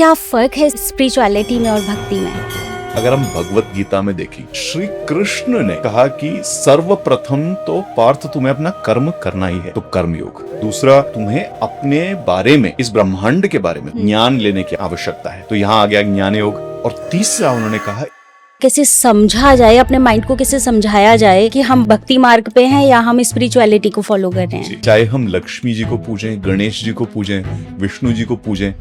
क्या फर्क है स्पिरिचुअलिटी में और भक्ति में? अगर हम भगवत गीता में देखें, श्री कृष्ण ने कहा कि सर्वप्रथम तो पार्थ तुम्हें अपना कर्म करना ही है, तो कर्मयोग। दूसरा, तुम्हें अपने बारे में, इस ब्रह्मांड के बारे में ज्ञान लेने की आवश्यकता है, तो यहाँ आ गया ज्ञान योग। और तीसरा उन्होंने कहा कैसे समझा जाए, अपने माइंड को कैसे समझाया जाए कि हम भक्ति मार्ग पे हैं या हम स्पिरिचुअलिटी को फॉलो कर रहे हैं। चाहे हम लक्ष्मी जी को पूजें, गणेश जी को पूजें, विष्णु जी को पूजें,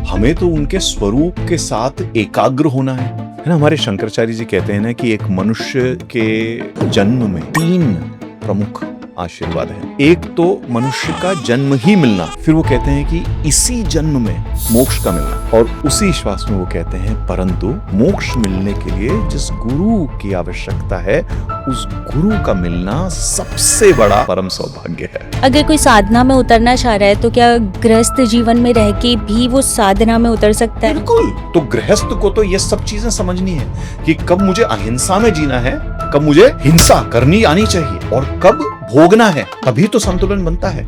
हमें तो उनके स्वरूप के साथ एकाग्र होना है ना। हमारे शंकराचार्य जी कहते हैं ना कि एक मनुष्य के जन्म में 3 प्रमुख आशीर्वाद है। एक तो मनुष्य का जन्म ही मिलना, फिर वो कहते हैं कि इसी जन्म में मोक्ष का मिलना, और उसी श्वास में वो कहते हैं परंतु मोक्ष मिलने के लिए जिस गुरु की आवश्यकता है, उस गुरु का मिलना सबसे बड़ा परम सौभाग्य है। अगर कोई साधना में उतरना चाह रहा है तो क्या गृहस्थ जीवन में रह के भी वो साधना में उतर सकता है? बिल्कुल। तो गृहस्थ को तो ये सब चीजें समझनी है कि कब मुझे अहिंसा में जीना है, कब मुझे हिंसा करनी आनी चाहिए, और कब भोगना है, तभी तो संतुलन बनता है।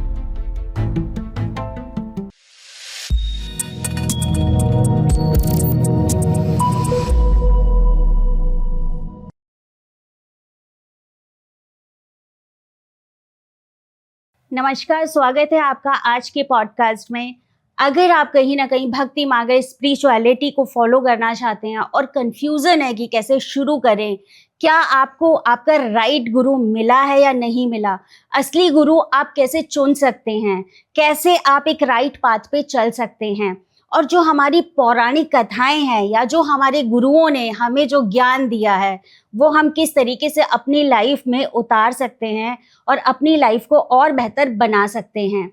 नमस्कार, स्वागत है आपका आज के पॉडकास्ट में। अगर आप कहीं ना कहीं भक्ति मार्ग, स्पिरिचुअलिटी को फॉलो करना चाहते हैं और कंफ्यूजन है कि कैसे शुरू करें, क्या आपको आपका राइट गुरु मिला है या नहीं मिला, असली गुरु आप कैसे चुन सकते हैं, कैसे आप एक राइट पाथ पे चल सकते हैं, और जो हमारी पौराणिक कथाएं हैं या जो हमारे गुरुओं ने हमें जो ज्ञान दिया है वो हम किस तरीके से अपनी लाइफ में उतार सकते हैं और अपनी लाइफ को और बेहतर बना सकते हैं।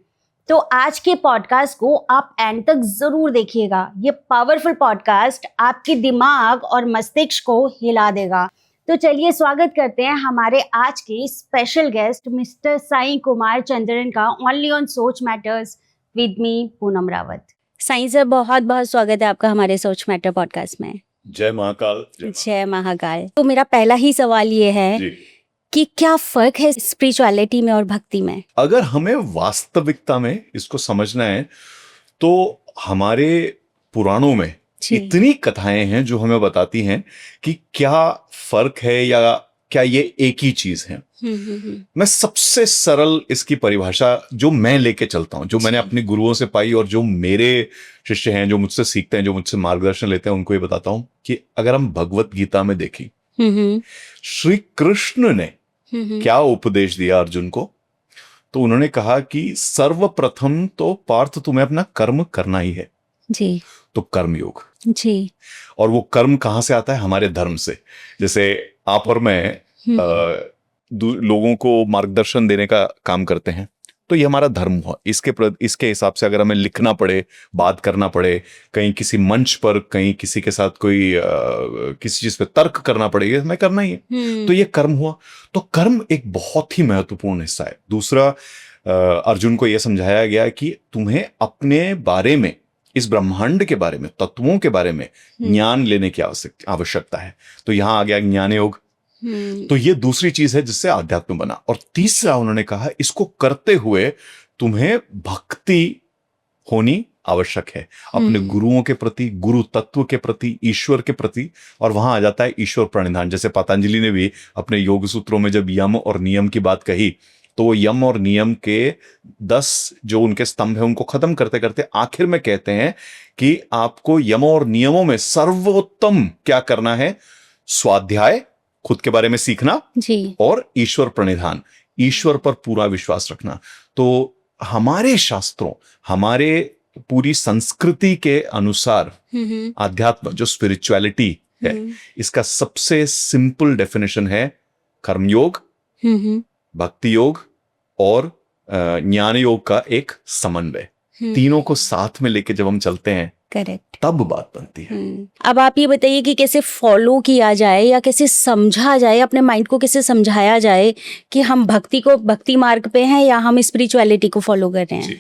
तो आज के पॉडकास्ट को आप एंड तक ज़रूर देखिएगा। ये पावरफुल पॉडकास्ट आपके दिमाग और मस्तिष्क को हिला देगा। तो चलिए स्वागत करते हैं हमारे आज के special guest mister Sai Kumar Chandran का, only on Soch matters with me Poonam Rawat. Sai sir, बहुत बहुत स्वागत है आपका हमारे सोच मैटर पॉडकास्ट में। जय महाकाल। जय महाकाल। तो मेरा पहला ही सवाल ये है जी। कि क्या फर्क है स्पिरिचुअलिटी में और भक्ति में? अगर हमें वास्तविकता में इसको समझना है तो हमारे पुराणों में इतनी कथाएं हैं जो हमें बताती हैं कि क्या फर्क है या क्या ये एक ही चीज है। मैं सबसे सरल इसकी परिभाषा जो मैं लेके चलता हूं, जो मैंने अपने गुरुओं से पाई और जो मेरे शिष्य हैं, जो मुझसे सीखते हैं, जो मुझसे मार्गदर्शन लेते हैं, उनको ये बताता हूं कि अगर हम भगवत गीता में देखें, श्री कृष्ण ने क्या उपदेश दिया अर्जुन को, तो उन्होंने कहा कि सर्वप्रथम तो पार्थ तुम्हें अपना कर्म करना ही है जी। तो कर्मयोग जी। और वो कर्म कहां से आता है? हमारे धर्म से। जैसे आप और मैं लोगों को मार्गदर्शन देने का काम करते हैं, तो ये हमारा धर्म हुआ। इसके हिसाब से अगर हमें लिखना पड़े, बात करना पड़े, कहीं किसी मंच पर, कहीं किसी के साथ कोई किसी चीज पे तर्क करना पड़ेगा, हमें करना ही है, तो ये कर्म हुआ। तो कर्म एक बहुत ही महत्वपूर्ण हिस्सा है। दूसरा, अर्जुन को यह समझाया गया कि तुम्हें अपने बारे में, इस ब्रह्मांड के बारे में, तत्वों के बारे में ज्ञान लेने की आवश्यकता है, तो यहां आ गया ज्ञान योग। तो ये दूसरी चीज है जिससे आध्यात्म बना। और तीसरा उन्होंने कहा इसको करते हुए तुम्हें भक्ति होनी आवश्यक है, अपने गुरुओं के प्रति, गुरु तत्व के प्रति, ईश्वर के प्रति। और वहां आ जाता है ईश्वर प्रणिधान। जैसे पतंजलि ने भी अपने योग सूत्रों में जब यम और नियम की बात कही, तो वो यम और नियम के 10 जो उनके स्तंभ है उनको खत्म करते करते आखिर में कहते हैं कि आपको यम और नियमों में सर्वोत्तम क्या करना है? स्वाध्याय, खुद के बारे में सीखना जी, और ईश्वर प्रणिधान, ईश्वर पर पूरा विश्वास रखना। तो हमारे शास्त्रों, हमारे पूरी संस्कृति के अनुसार आध्यात्म, जो स्पिरिचुअलिटी है, इसका सबसे सिंपल डेफिनेशन है कर्मयोग, भक्ति योग और ज्ञान योग का एक समन्वय। तीनों को साथ में लेके जब हम चलते हैं, करेक्ट, तब बात बनती है। अब आप ये बताइए कि कैसे फॉलो किया जाए या कैसे समझा जाए, अपने माइंड को कैसे समझाया जाए कि हम भक्ति मार्ग पे हैं या हम स्पिरिचुअलिटी को फॉलो कर रहे हैं। जी।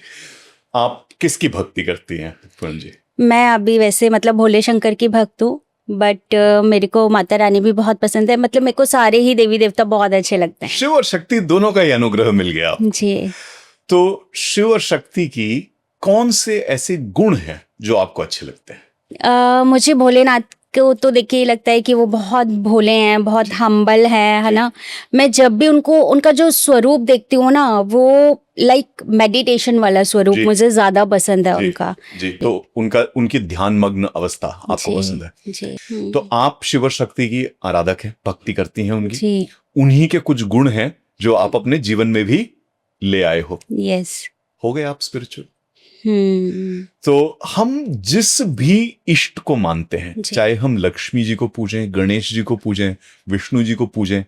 आप किसकी भक्ति करती हैं पूनम जी? मैं अभी वैसे भोले शंकर की भक्त हूँ, बट मेरे को माता रानी भी बहुत पसंद है। मेरे को सारे ही देवी देवता बहुत अच्छे लगते हैं। शिव और शक्ति दोनों का ही अनुग्रह मिल गया जी। तो शिव और शक्ति की कौन से ऐसे गुण हैं जो आपको अच्छे लगते हैं? मुझे भोलेनाथ को तो देख के लगता है कि वो बहुत भोले हैं, बहुत हम्बल है ना। मैं जब भी उनका जो स्वरूप देखती हूँ ना, वो लाइक मेडिटेशन वाला स्वरूप जी। मुझे ज्यादा पसंद है जी, उनका। जी, तो उनकी ध्यान मग्न अवस्था आपको जी पसंद है। जी तो आप शिव शक्ति की आराधक हैं, भक्ति करती हैं उनकी। जी उन्हीं के कुछ गुण हैं जो आप अपने जीवन में भी ले आए हो। यस। हो गए आप स्पिरिचुअल। तो हम जिस भी इष्ट को मानते हैं, जी। चाहे हम लक्ष्मी जी को पूजें, गणेश जी को पूजें, विष्णु जी को पूजें,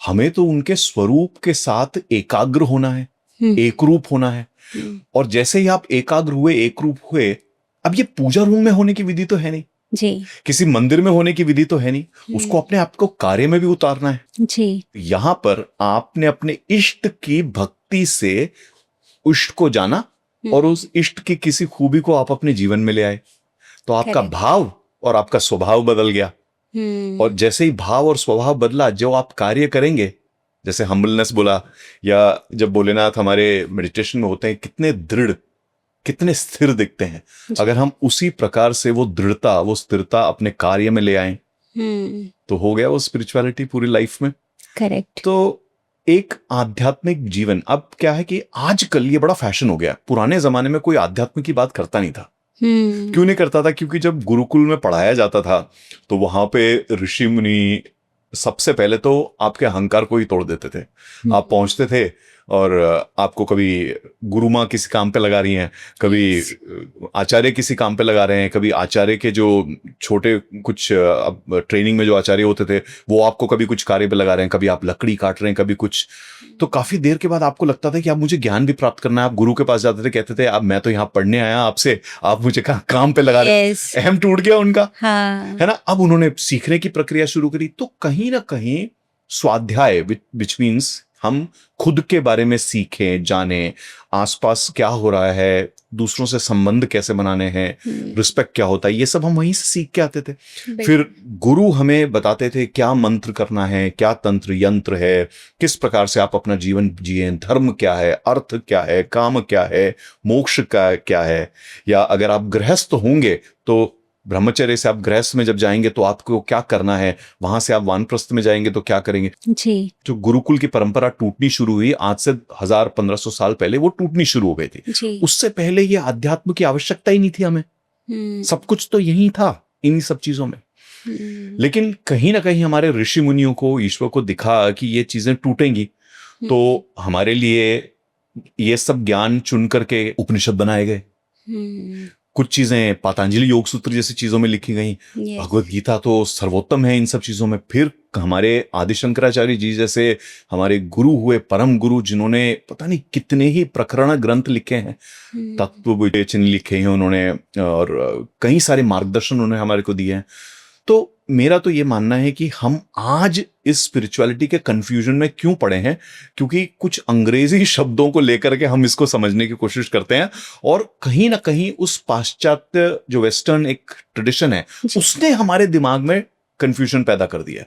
हमें तो उनके स्वरूप के साथ एकाग्र होना है, एक रूप होना है। और जैसे ही आप एकाग्र हुए, एक रूप हुए, अब ये पूजा रूम में होने की विधि तो है नहीं जी किसी मंदिर में होने की विधि तो है नहीं, उसको अपने आप को कार्य में भी उतारना है। जी यहां पर आपने अपने इष्ट की भक्ति से इष्ट को जाना और उस इष्ट की किसी खूबी को आप अपने जीवन में ले आए, तो आपका Correct. भाव और आपका स्वभाव बदल गया। और जैसे ही भाव और स्वभाव बदला, जो आप कार्य करेंगे, जैसे हम्बलनेस बोला, या जब भोलेनाथ हमारे मेडिटेशन में होते हैं, कितने दृढ़, कितने स्थिर दिखते हैं। अगर हम उसी प्रकार से वो दृढ़ता, वो स्थिरता अपने कार्य में ले आए, तो हो गया वो स्पिरिचुअलिटी पूरी लाइफ में। करेक्ट। तो एक आध्यात्मिक जीवन, अब क्या है कि आजकल ये बड़ा फैशन हो गया। पुराने जमाने में कोई आध्यात्म की बात करता नहीं था। क्यों नहीं करता था? क्योंकि जब गुरुकुल में पढ़ाया जाता था तो वहां पे ऋषि मुनि सबसे पहले तो आपके अहंकार को ही तोड़ देते थे। आप पहुंचते थे और आपको कभी गुरु माँ किसी काम पे लगा रही हैं, कभी आचार्य किसी काम पे लगा रहे हैं, कभी आचार्य के जो छोटे कुछ अब ट्रेनिंग में जो आचार्य होते थे वो आपको कभी कुछ कार्य पे लगा रहे हैं, कभी आप लकड़ी काट रहे हैं, कभी कुछ। तो काफी देर के बाद आपको लगता था कि आप मुझे ज्ञान भी प्राप्त करना है। आप गुरु के पास जाते थे, कहते थे अब मैं तो यहाँ पढ़ने आया आपसे, आप मुझे काम पे लगा रहे हैं। अहम टूट गया उनका, है ना। अब उन्होंने सीखने की प्रक्रिया शुरू करी। तो कहीं ना कहीं स्वाध्याय, विच मीन्स हम खुद के बारे में सीखें, जानें, आसपास क्या हो रहा है, दूसरों से संबंध कैसे बनाने हैं, रिस्पेक्ट क्या होता है, ये सब हम वहीं से सीख के आते थे। फिर गुरु हमें बताते थे क्या मंत्र करना है, क्या तंत्र यंत्र है, किस प्रकार से आप अपना जीवन जिए, धर्म क्या है, अर्थ क्या है, काम क्या है, मोक्ष का क्या है। या अगर आप गृहस्थ होंगे तो ब्रह्मचर्य से आप गृहस्थ में जब जाएंगे तो आपको क्या करना है, वहां से आप वानप्रस्थ में जाएंगे तो क्या करेंगे जी। जो गुरुकुल की परंपरा टूटनी शुरू हुई आज से 1000-1500 साल पहले, वो टूटनी शुरू हो गई थी जी। उससे पहले ये अध्यात्म की आवश्यकता ही नहीं थी हमें। सब कुछ तो यही था इन्हीं सब चीजों में। लेकिन कहीं ना कहीं हमारे ऋषि मुनियों को, ईश्वर को दिखा कि ये चीजें टूटेंगी, तो हमारे लिए ये सब ज्ञान चुन करके उपनिषद बनाए गए। कुछ चीजें पतंजलि योग सूत्र जैसी चीजों में लिखी गई। भगवत गीता तो सर्वोत्तम है इन सब चीजों में। फिर हमारे आदि शंकराचार्य जी जैसे हमारे गुरु हुए, परम गुरु, जिन्होंने पता नहीं कितने ही प्रकरण ग्रंथ लिखे हैं, तत्व विवेचन लिखे हैं उन्होंने, और कई सारे मार्गदर्शन उन्होंने हमारे को दिए हैं। तो मेरा तो ये मानना है कि हम आज इस स्पिरिचुअलिटी के कंफ्यूजन में क्यों पड़े हैं, क्योंकि कुछ अंग्रेजी शब्दों को लेकर के हम इसको समझने की कोशिश करते हैं, और कहीं ना कहीं उस पाश्चात्य जो वेस्टर्न एक ट्रेडिशन है उसने हमारे दिमाग में कंफ्यूजन पैदा कर दिया।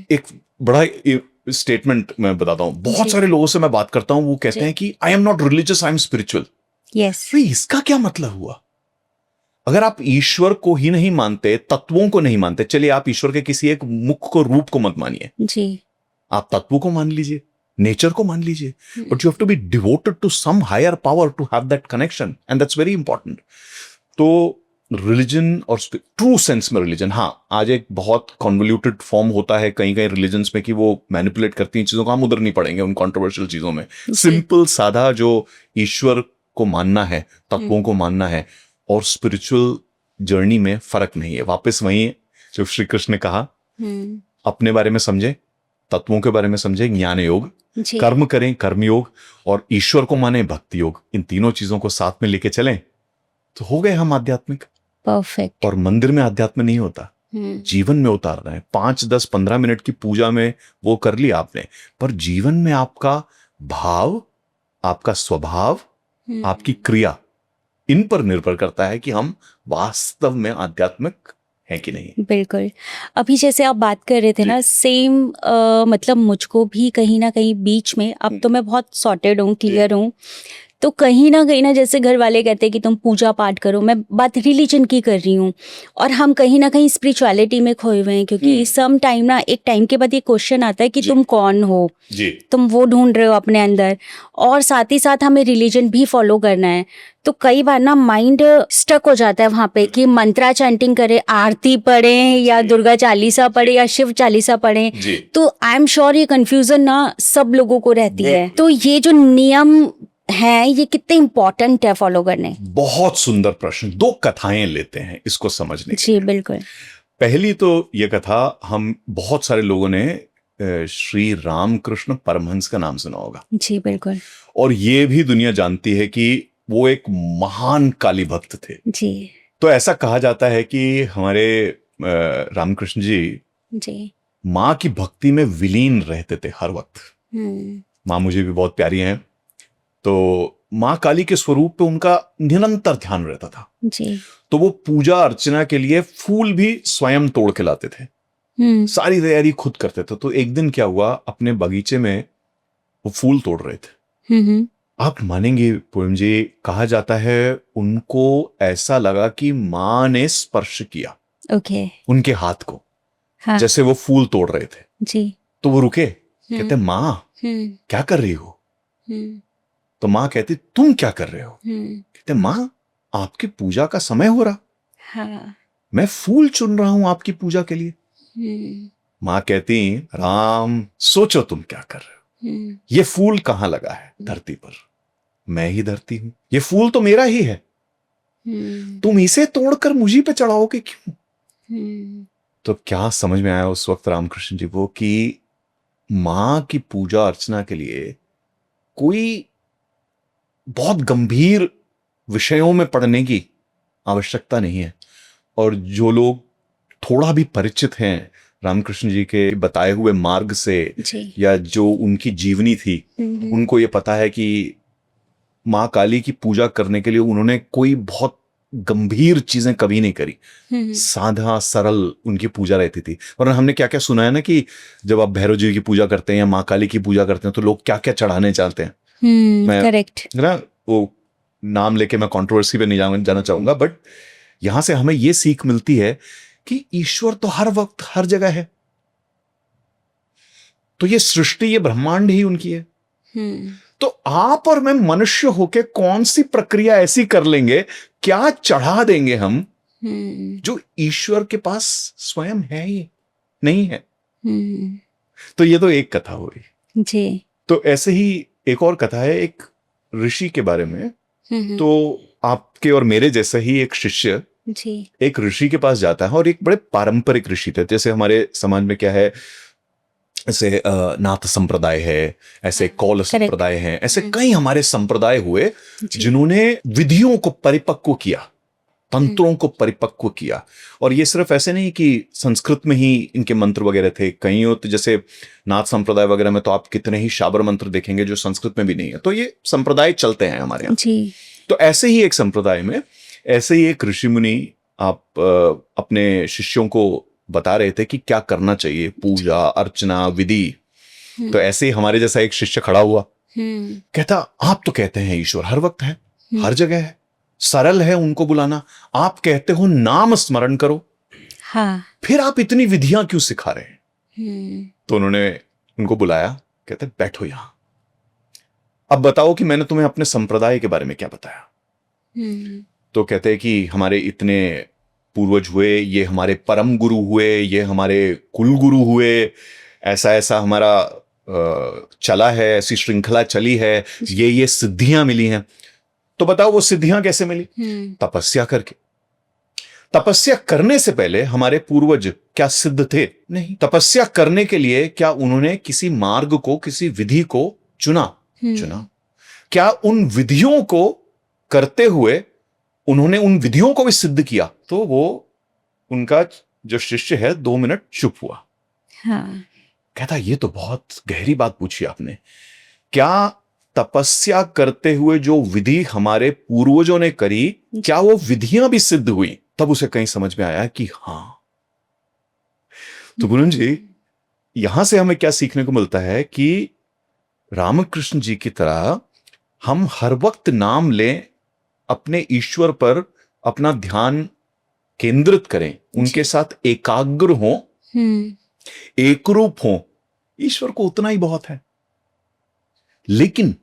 एक बड़ा स्टेटमेंट मैं बताता हूं, बहुत सारे लोगों से मैं बात करता हूं, वो कहते हैं कि I am not religious, I am spiritual. इसका क्या मतलब हुआ? अगर आप ईश्वर को ही नहीं मानते, तत्वों को नहीं मानते, चलिए आप ईश्वर के किसी एक मुख को, रूप को मत मानिए जी, आप तत्वों को मान लीजिए, नेचर को मान लीजिए, but you have to be devoted to some higher power to have that connection, and that's very important. तो रिलीजन और ट्रू सेंस में रिलीजन, हाँ, आज एक बहुत कॉन्वोल्यूटेड फॉर्म होता है कहीं कहीं रिलीजन्स में कि वो मैनिपुलेट करती हैं चीजों को, हम उधर नहीं पड़ेंगे उन कंट्रोवर्शियल चीजों में। सिंपल साधा जो ईश्वर को मानना है, तत्वों को मानना है, और स्पिरिचुअल जर्नी में फर्क नहीं है। वापस वहीं जो श्री कृष्ण ने कहा, अपने बारे में समझे, तत्वों के बारे में समझे, ज्ञान योग, कर्म करें कर्म योग, और ईश्वर को माने भक्ति योग। इन तीनों चीजों को साथ में लेके चलें तो हो गए हम आध्यात्मिक। परफेक्ट। और मंदिर में अध्यात्म नहीं होता, जीवन में उतारना है। 5-10-15 मिनट की पूजा में वो कर लिया आपने, पर जीवन में आपका भाव, आपका स्वभाव, आपकी क्रिया, इन पर निर्भर करता है कि हम वास्तव में आध्यात्मिक हैं कि नहीं। बिल्कुल। अभी जैसे आप बात कर रहे थे ना, सेम मतलब मुझको भी कहीं ना कहीं बीच में, अब तो मैं बहुत सॉर्टेड हूँ, क्लियर हूँ, तो कहीं ना जैसे घर वाले कहते हैं कि तुम पूजा पाठ करो, मैं बात रिलीजन की कर रही हूँ, और हम कहीं ना कहीं स्पिरिचुअलिटी में खोए हुए हैं, क्योंकि सम टाइम ना, एक टाइम के बाद ये क्वेश्चन आता है कि जी। तुम कौन हो, जी तुम वो ढूंढ रहे हो अपने अंदर, और साथ ही साथ हमें रिलीजन भी फॉलो करना है। तो कई बार ना माइंड स्टक हो जाता है वहां पे कि मंत्रा चैंटिंग करे, आरती पढ़े या दुर्गा चालीसा पढ़े या शिव चालीसा पढ़े। जी तो आई एम श्योर ये कंफ्यूजन ना सब लोगों को रहती है। तो ये जो नियम है ये कितने इम्पोर्टेंट है फॉलो करने? बहुत सुंदर प्रश्न। दो कथाएं लेते हैं इसको समझने के जी लिए। बिल्कुल। पहली तो ये कथा हम बहुत सारे लोगों ने श्री रामकृष्ण परमहंस का नाम सुना होगा, जी बिल्कुल। और ये भी दुनिया जानती है कि वो एक महान काली भक्त थे। जी तो ऐसा कहा जाता है कि हमारे रामकृष्ण जी जी। माँ की भक्ति में विलीन रहते थे हर वक्त। माँ मुझे भी बहुत प्यारी हैं, तो माँ काली के स्वरूप पे उनका निरंतर ध्यान रहता था। जी। तो वो पूजा अर्चना के लिए फूल भी स्वयं तोड़ के लाते थे, सारी तैयारी खुद करते थे। तो एक दिन क्या हुआ, अपने बगीचे में वो फूल तोड़ रहे थे। आप मानेंगे पूनम जी, कहा जाता है उनको ऐसा लगा कि माँ ने स्पर्श किया ओके। उनके हाथ को, हाँ। जैसे वो फूल तोड़ रहे थे। जी। तो वो रुके, कहते माँ क्या कर रही हो? तो माँ कहती तुम क्या कर रहे हो? कहते माँ आपकी पूजा का समय हो रहा, हाँ। मैं फूल चुन रहा हूं आपकी पूजा के लिए। माँ कहती राम सोचो तुम क्या कर रहे हो, ये फूल कहां लगा है धरती पर, मैं ही धरती हूं, ये फूल तो मेरा ही है, तुम इसे तोड़कर मुझी पे चढ़ाओगे क्यों? तो क्या समझ में आया उस वक्त रामकृष्ण जी को कि मां की पूजा अर्चना के लिए कोई बहुत गंभीर विषयों में पढ़ने की आवश्यकता नहीं है। और जो लोग थोड़ा भी परिचित हैं रामकृष्ण जी के बताए हुए मार्ग से, या जो उनकी जीवनी थी, उनको ये पता है कि माँ काली की पूजा करने के लिए उन्होंने कोई बहुत गंभीर चीजें कभी नहीं करी। साधा सरल उनकी पूजा रहती थी। और हमने क्या क्या सुना है ना कि जब आप भैरव जी की पूजा करते हैं या माँ काली की पूजा करते हैं तो लोग क्या क्या चढ़ाने चाहते हैं। मैं करेक्ट ना वो नाम लेके मैं कंट्रोवर्सी पे नहीं जाना चाहूंगा, बट यहां से हमें ये सीख मिलती है कि ईश्वर तो हर वक्त हर जगह है। तो ये सृष्टि, ये ब्रह्मांड ही उनकी है। तो आप और मैं मनुष्य होके कौन सी प्रक्रिया ऐसी कर लेंगे, क्या चढ़ा देंगे हम जो ईश्वर के पास स्वयं है ही नहीं है। तो ये तो एक कथा हुई जी। तो ऐसे ही एक और कथा है एक ऋषि के बारे में। तो आपके और मेरे जैसा ही एक शिष्य जी। एक ऋषि के पास जाता है, और एक बड़े पारंपरिक ऋषि थे। जैसे हमारे समाज में क्या है, ऐसे नाथ संप्रदाय है, ऐसे कौल संप्रदाय है, ऐसे कई हमारे संप्रदाय हुए जिन्होंने विधियों को परिपक्व किया, तंत्रों को परिपक्व किया। और ये सिर्फ ऐसे नहीं कि संस्कृत में ही इनके मंत्र वगैरह थे, कहीं हो तो जैसे नाथ संप्रदाय वगैरह में तो आप कितने ही शाबर मंत्र देखेंगे जो संस्कृत में भी नहीं है। तो ये संप्रदाय चलते हैं हमारे यहाँ। तो ऐसे ही एक संप्रदाय में ऐसे ही एक ऋषि मुनि आप अपने शिष्यों को बता रहे थे कि क्या करना चाहिए, पूजा अर्चना विधि। तो ऐसे ही हमारे जैसा एक शिष्य खड़ा हुआ, कहता आप तो कहते हैं ईश्वर हर वक्त है, हर जगह है, सरल है उनको बुलाना, आप कहते हो नाम स्मरण करो, हाँ। फिर आप इतनी विधियां क्यों सिखा रहे हैं? तो उन्होंने उनको बुलाया, कहते बैठो यहां, अब बताओ कि मैंने तुम्हें अपने संप्रदाय के बारे में क्या बताया। तो कहते हैं कि हमारे इतने पूर्वज हुए, ये हमारे परम गुरु हुए, ये हमारे कुल गुरु हुए, ऐसा ऐसा हमारा चला है, ऐसी श्रृंखला चली है, ये सिद्धियां मिली हैं। तो बताओ वो सिद्धियां कैसे मिली? तपस्या करके। तपस्या करने से पहले हमारे पूर्वज क्या सिद्ध थे? नहीं। तपस्या करने के लिए क्या उन्होंने किसी मार्ग को, किसी विधि को चुना? क्या उन विधियों को करते हुए उन्होंने उन विधियों को भी सिद्ध किया? तो वो उनका जो शिष्य है 2 मिनट चुप हुआ। हाँ। कहता ये तो बहुत गहरी बात पूछी आपने, क्या तपस्या करते हुए जो विधि हमारे पूर्वजों ने करी, क्या वो विधियां भी सिद्ध हुई? तब उसे कहीं समझ में आया कि हां। तो गुरु जी, यहां से हमें क्या सीखने को मिलता है कि रामकृष्ण जी की तरह हम हर वक्त नाम लें, अपने ईश्वर पर अपना ध्यान केंद्रित करें, उनके साथ एकाग्र हों, एकरूप हों, ईश्वर को उतना ही बहुत है। लेकिन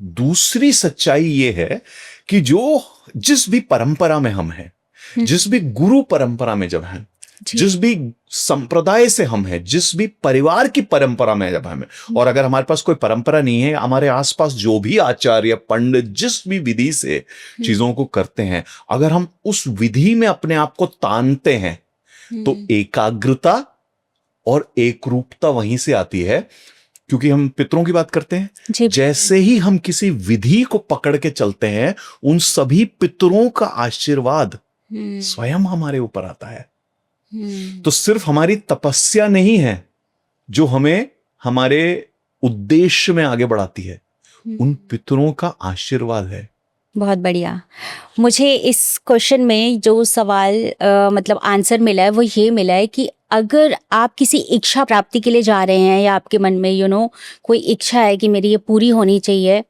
दूसरी सच्चाई यह है कि जिस भी परंपरा में हम हैं, जिस भी गुरु परंपरा में जब हैं, जिस भी संप्रदाय से हम हैं, जिस भी परिवार की परंपरा में जब हम हैं, और अगर हमारे पास कोई परंपरा नहीं है, हमारे आसपास जो भी आचार्य पंडित जिस भी विधि से चीजों को करते हैं, अगर हम उस विधि में अपने आप को तानते हैं, तो एकाग्रता और एकरूपता वहीं से आती है। क्योंकि हम पितरों की बात करते हैं, जैसे ही हम किसी विधि को पकड़ के चलते हैं, उन सभी पितरों का आशीर्वाद स्वयं हमारे ऊपर आता है। तो सिर्फ हमारी तपस्या नहीं है जो हमें हमारे उद्देश्य में आगे बढ़ाती है, उन पितरों का आशीर्वाद है। बहुत बढ़िया। मुझे इस क्वेश्चन में जो सवाल मतलब आंसर मिला है वो ये मिला है कि अगर आप किसी इच्छा प्राप्ति के लिए जा रहे हैं, या आपके मन में कोई इच्छा है कि मेरी ये पूरी होनी चाहिए,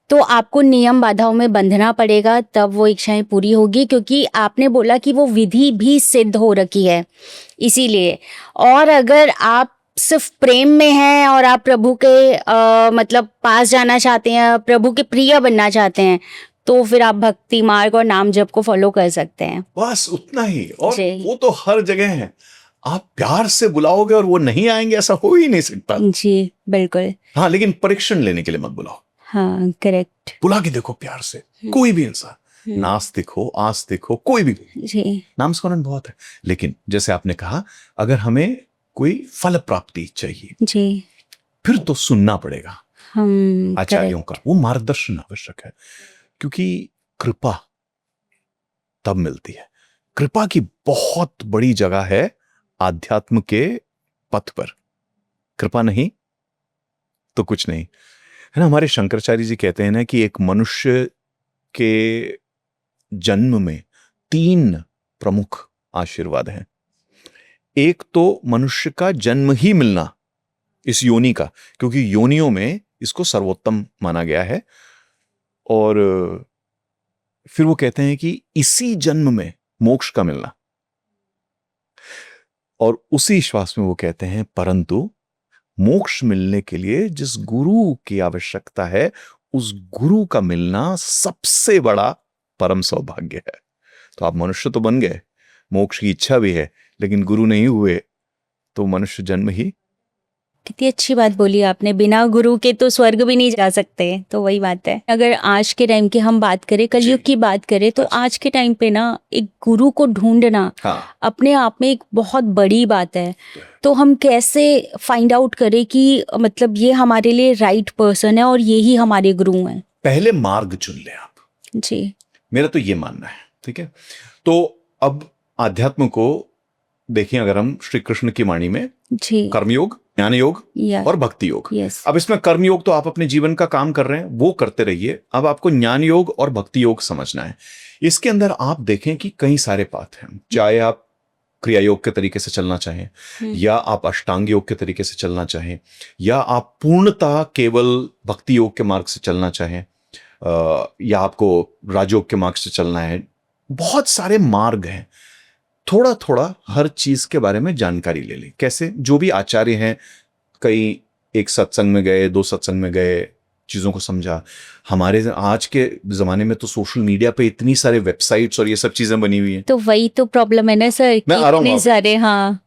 तो आपको नियम बाधाओं में बंधना पड़ेगा, तब वो इच्छाएं पूरी होगी। क्योंकि आपने बोला कि वो विधि भी सिद्ध हो रखी है, इसीलिए। और अगर आप सिर्फ प्रेम में हैं और आप प्रभु के मतलब पास जाना चाहते हैं, प्रभु के प्रिय बनना चाहते हैं, तो फिर आप भक्ति मार्ग और नाम जप को फॉलो कर सकते हैं। बस उतना ही। और वो तो हर जगह है। आप प्यार से बुलाओगे और वो नहीं आएंगे, ऐसा हो ही नहीं सकता। जी बिल्कुल। हाँ, लेकिन परीक्षण लेने के लिए मत बुलाओ। हाँ करेक्ट। बुला के देखो प्यार से, कोई भी इंसान, नास्तिक हो, आस्तिक हो, कोई भी जी, नामस्मरण बहुत है। लेकिन जैसे आपने कहा, अगर हमें कोई फल प्राप्ति चाहिए जी, फिर तो सुनना पड़ेगा आचार्यों का, वो मार्गदर्शन आवश्यक है। क्योंकि कृपा तब मिलती है। कृपा की बहुत बड़ी जगह है आध्यात्म के पथ पर। कृपा नहीं तो कुछ नहीं, है ना। हमारे शंकराचार्य जी कहते हैं ना कि एक मनुष्य के जन्म में 3 प्रमुख आशीर्वाद हैं। एक तो मनुष्य का जन्म ही मिलना, इस योनि का, क्योंकि योनियों में इसको सर्वोत्तम माना गया है। और फिर वो कहते हैं कि इसी जन्म में मोक्ष का मिलना। और उसी श्वास में वो कहते हैं, परंतु मोक्ष मिलने के लिए जिस गुरु की आवश्यकता है, उस गुरु का मिलना सबसे बड़ा परम सौभाग्य है। तो आप मनुष्य तो बन गए, मोक्ष की इच्छा भी है, लेकिन गुरु नहीं हुए तो मनुष्य जन्म ही। कितनी अच्छी बात बोली आपने, बिना गुरु के तो स्वर्ग भी नहीं जा सकते। तो वही बात है। अगर आज के टाइम की हम बात करें, कलयुग की बात करें, तो आज के टाइम पे ना एक गुरु को ढूंढना अपने आप में एक बहुत बड़ी बात है। तो हम कैसे फाइंड आउट करें कि मतलब ये हमारे लिए राइट पर्सन है और ये ही हमारे गुरु हैं? पहले मार्ग चुन ले आप। जी, मेरा तो ये मानना है। ठीक है, तो अब अध्यात्म को देखिए, अगर हम श्री कृष्ण की वाणी में कर्मयोग, ज्ञान योग और भक्ति योग। अब इसमें कर्म योग तो आप अपने जीवन का काम कर रहे हैं, वो करते रहिए। अब आपको ज्ञान योग और भक्ति योग समझना है। इसके अंदर आप देखें कि कई सारे पाथ हैं। चाहे आप क्रिया योग के तरीके से चलना चाहें, या आप अष्टांग योग के तरीके से चलना चाहें, या आप पूर्णतः केवल भक्ति योग के मार्ग से चलना चाहें, या आपको राजयोग के मार्ग से चलना है। बहुत सारे मार्ग हैं। थोड़ा थोड़ा हर चीज के बारे में जानकारी ले लें। कैसे? जो भी आचार्य हैं, कई एक सत्संग में गए, 2 सत्संग में गए, चीजों को समझा। हमारे आज के जमाने में तो सोशल मीडिया पे इतनी सारे वेबसाइट्स और ये सब चीजें बनी हुई हैं। तो वही तो प्रॉब्लम है ना सर, इतने सारे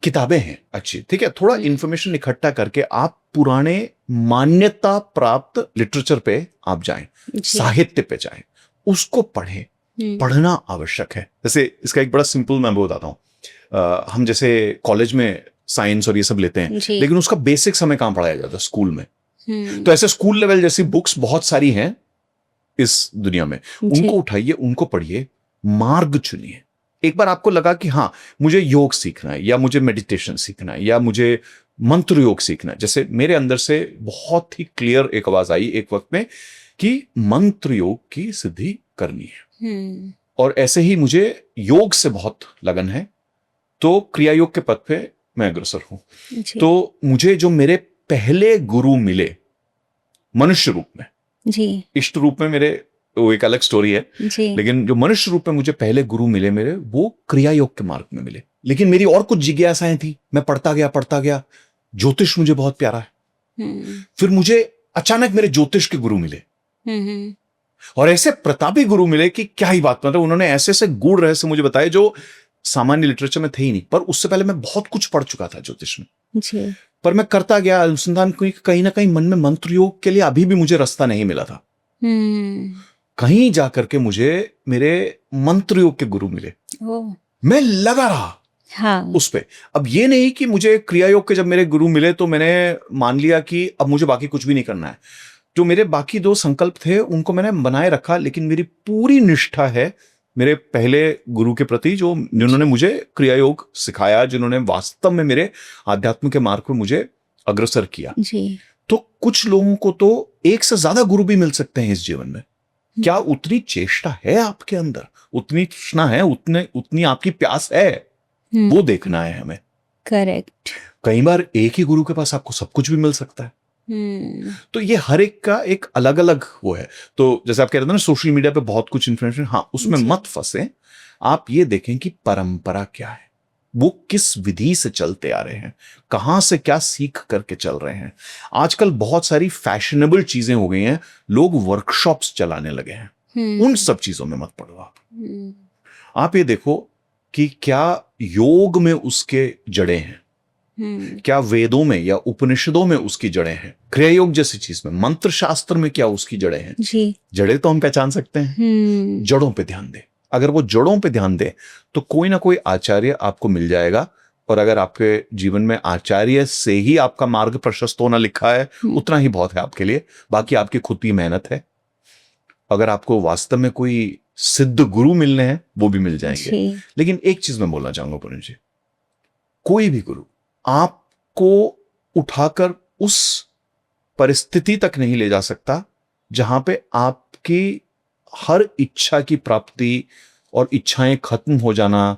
किताबें हैं अच्छी। ठीक है, थोड़ा इंफॉर्मेशन इकट्ठा करके आप पुराने मान्यता प्राप्त लिटरेचर पे आप जाएं, साहित्य पे जाएं, उसको पढ़ें। पढ़ना आवश्यक है। जैसे इसका एक बड़ा सिंपल मैं बताता हूँ। हम जैसे कॉलेज में साइंस और ये सब लेते हैं, लेकिन उसका बेसिक्स हमें कहाँ पढ़ाया जाता है? स्कूल में। तो ऐसे स्कूल लेवल जैसी बुक्स बहुत सारी हैं इस दुनिया में। उनको उठाइए, उनको पढ़िए, मार्ग चुनिए। एक बार आपको लगा कि हाँ, मुझे योग सीखना है, या मुझे मेडिटेशन सीखना है, या मुझे मंत्र योग सीखना है। जैसे मेरे अंदर से बहुत ही क्लियर एक आवाज आई एक वक्त में कि मंत्र योग की सिद्धि करनी है। और ऐसे ही मुझे योग से बहुत लगन है, तो क्रिया योग के पथ पे मैं अग्रसर हूं। तो मुझे जो मेरे पहले गुरु मिले मनुष्य रूप में, जी इष्ट रूप में मेरे वो एक अलग स्टोरी है, जी लेकिन जो मनुष्य रूप में मुझे पहले गुरु मिले मेरे, वो क्रिया योग के मार्ग में मिले। लेकिन मेरी और कुछ जिज्ञासाएं थी, मैं पढ़ता गया। ज्योतिष मुझे बहुत प्यारा है। फिर मुझे अचानक मेरे ज्योतिष के गुरु मिले, और ऐसे प्रतापी गुरु मिले कि क्या ही बात, मतलब उन्होंने ऐसे ऐसे गूढ़ रहस्य मुझे बताए जो सामान्य लिटरेचर में थे ही नहीं। पर उससे पहले मैं बहुत कुछ पढ़ चुका था ज्योतिष में जी पर मैं करता गया अनुसंधान, कहीं ना कहीं मन में मंत्र योग के लिए अभी भी मुझे रास्ता नहीं मिला था। कहीं जाकर के मुझे मेरे मंत्र योग के गुरु मिले, मैं लगा रहा हाँ उस पे। अब ये नहीं कि मुझे क्रिया योग के जब मेरे गुरु मिले तो मैंने मान लिया कि अब मुझे बाकी कुछ भी नहीं करना है। जो मेरे बाकी 2 संकल्प थे उनको मैंने बनाए रखा, लेकिन मेरी पूरी निष्ठा है मेरे पहले गुरु के प्रति, जो जिन्होंने मुझे क्रिया योग सिखाया, जिन्होंने वास्तव में मेरे आध्यात्म के मार्ग पर मुझे अग्रसर किया जी। तो कुछ लोगों को तो एक से ज्यादा गुरु भी मिल सकते हैं इस जीवन में। क्या उतनी चेष्टा है आपके अंदर, उतनी तृष्णा है, उतनी आपकी प्यास है, वो देखना है हमें। करेक्ट। कई बार एक ही गुरु के पास आपको सब कुछ भी मिल सकता है। तो ये हर एक का एक अलग अलग वो है। तो जैसे आप कह रहे थे ना, सोशल मीडिया पे बहुत कुछ इन्फॉर्मेशन, हाँ उसमें मत फंसे। आप ये देखें कि परंपरा क्या है, वो किस विधि से चलते आ रहे हैं, कहां से क्या सीख करके चल रहे हैं। आजकल बहुत सारी फैशनेबल चीजें हो गई हैं, लोग वर्कशॉप्स चलाने लगे हैं, उन सब चीजों में मत पड़ो आप ये देखो कि क्या योग में उसके जड़ें हैं, क्या वेदों में या उपनिषदों में उसकी जड़ें हैं, क्रिया योग जैसी चीज में, मंत्र शास्त्र में क्या उसकी जड़ें हैं। जी। जड़ें तो हम पहचान सकते हैं, जड़ों पे ध्यान दें। अगर वो जड़ों पे ध्यान दे तो कोई ना कोई आचार्य आपको मिल जाएगा, और अगर आपके जीवन में आचार्य से ही आपका मार्ग प्रशस्त होना लिखा है, उतना ही बहुत है आपके लिए, बाकी आपकी खुद की मेहनत है। अगर आपको वास्तव में कोई सिद्ध गुरु मिलने हैं वो भी मिल जाएंगे। लेकिन एक चीज मैं बोलना चाहूंगा पूर्ण जी, कोई भी गुरु आपको उठाकर उस परिस्थिति तक नहीं ले जा सकता जहां पे आपकी हर इच्छा की प्राप्ति और इच्छाएं खत्म हो जाना,